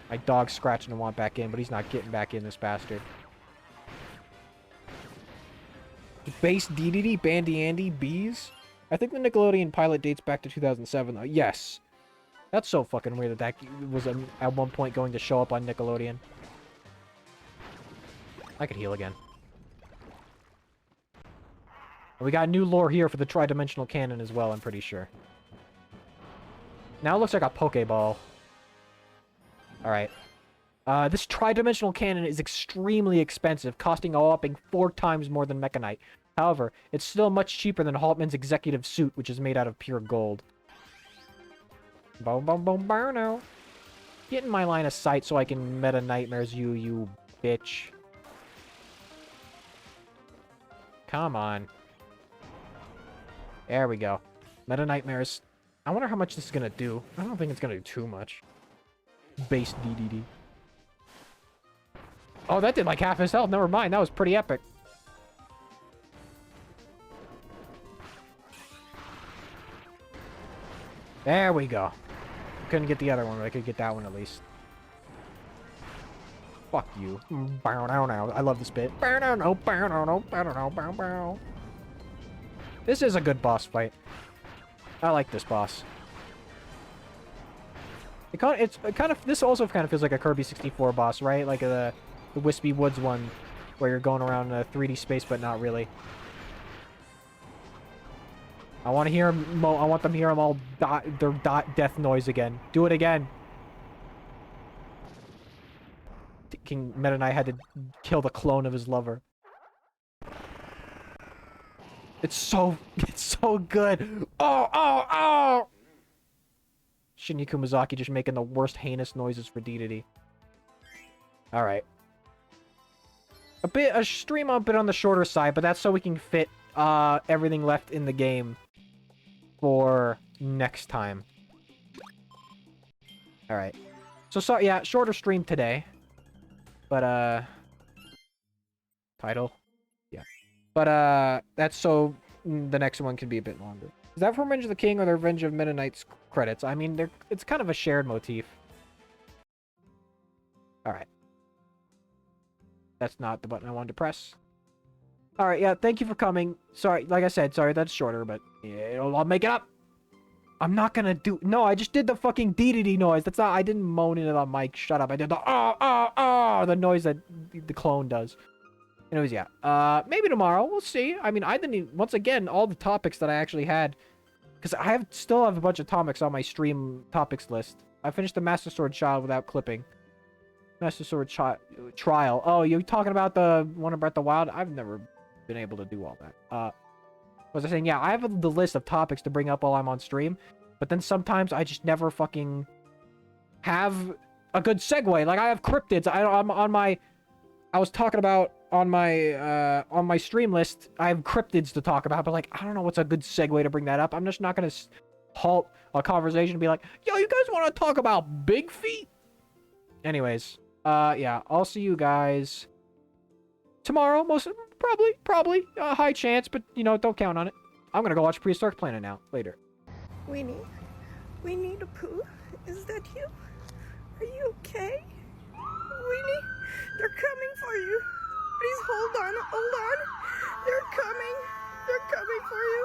My dog's scratching to want back in, but he's not getting back in, this bastard. Base Dedede, Bandy Andy, Bees? I think the Nickelodeon pilot dates back to 2007, though. Yes. That's so fucking weird that that was at one point going to show up on Nickelodeon. I could heal again. We got new lore here for the tri-dimensional cannon as well, I'm pretty sure. Now it looks like a Pokeball. Alright. This tri-dimensional cannon is extremely expensive, costing a whopping 4 times more than Mechanite. However, it's still much cheaper than Haltman's executive suit, which is made out of pure gold. Boom, boom, boom, boom, now. Get in my line of sight so I can meta nightmares you, you bitch. Come on. There we go. Meta nightmares. I wonder how much this is gonna do. I don't think it's gonna do too much. Base DDD. Oh, that did like half his health. Never mind. That was pretty epic. There we go. Couldn't get the other one, but I could get that one at least. Fuck you. I love this bit. This is a good boss fight. I like this boss. This also kind of feels like a Kirby 64 boss, right? Like the Wispy Woods one, where you're going around 3D space, but not really. I want to hear him. I want them to hear them all their death noise again. Do it again. King Meta Knight had to kill the clone of his lover. It's so good. Oh! Shinya Kumazaki just making the worst heinous noises for DDD. All right. A stream a bit on the shorter side, but that's so we can fit everything left in the game for next time. All right. So yeah, shorter stream today. But title. Yeah. But that's so the next one can be a bit longer. Is that for Revenge of the King or the Revenge of Meta Knight's credits? I mean, it's kind of a shared motif. Alright. That's not the button I wanted to press. Alright, yeah, thank you for coming. Sorry, like I said, sorry that's shorter, but yeah, I'll make it up. I'm not gonna do... No, I just did the fucking DDD noise. That's not... I didn't moan into the mic. Shut up. I did the the noise that the clone does. Anyways, yeah. Maybe tomorrow. We'll see. I mean, I didn't even... Once again, all the topics that I actually had... Because I still have a bunch of topics on my stream topics list. I finished the Master Sword Child without clipping. Master Sword Trial. Oh, you're talking about the one about the Wild? I've never been able to do all that. Was I saying, yeah, I have the list of topics to bring up while I'm on stream, but then sometimes I just never fucking have a good segue. Like, I have cryptids. I'm on my... I was talking about on my stream list, I have cryptids to talk about, but like, I don't know what's a good segue to bring that up. I'm just not gonna halt a conversation and be like, yo, you guys want to talk about big feet? Anyways, yeah, I'll see you guys tomorrow, probably, high chance, but, you know, don't count on it. I'm gonna go watch Prehistoric Planet now, later. Winnie the Pooh, is that you? Are you okay? Winnie, they're coming for you. Please hold on. They're coming for you.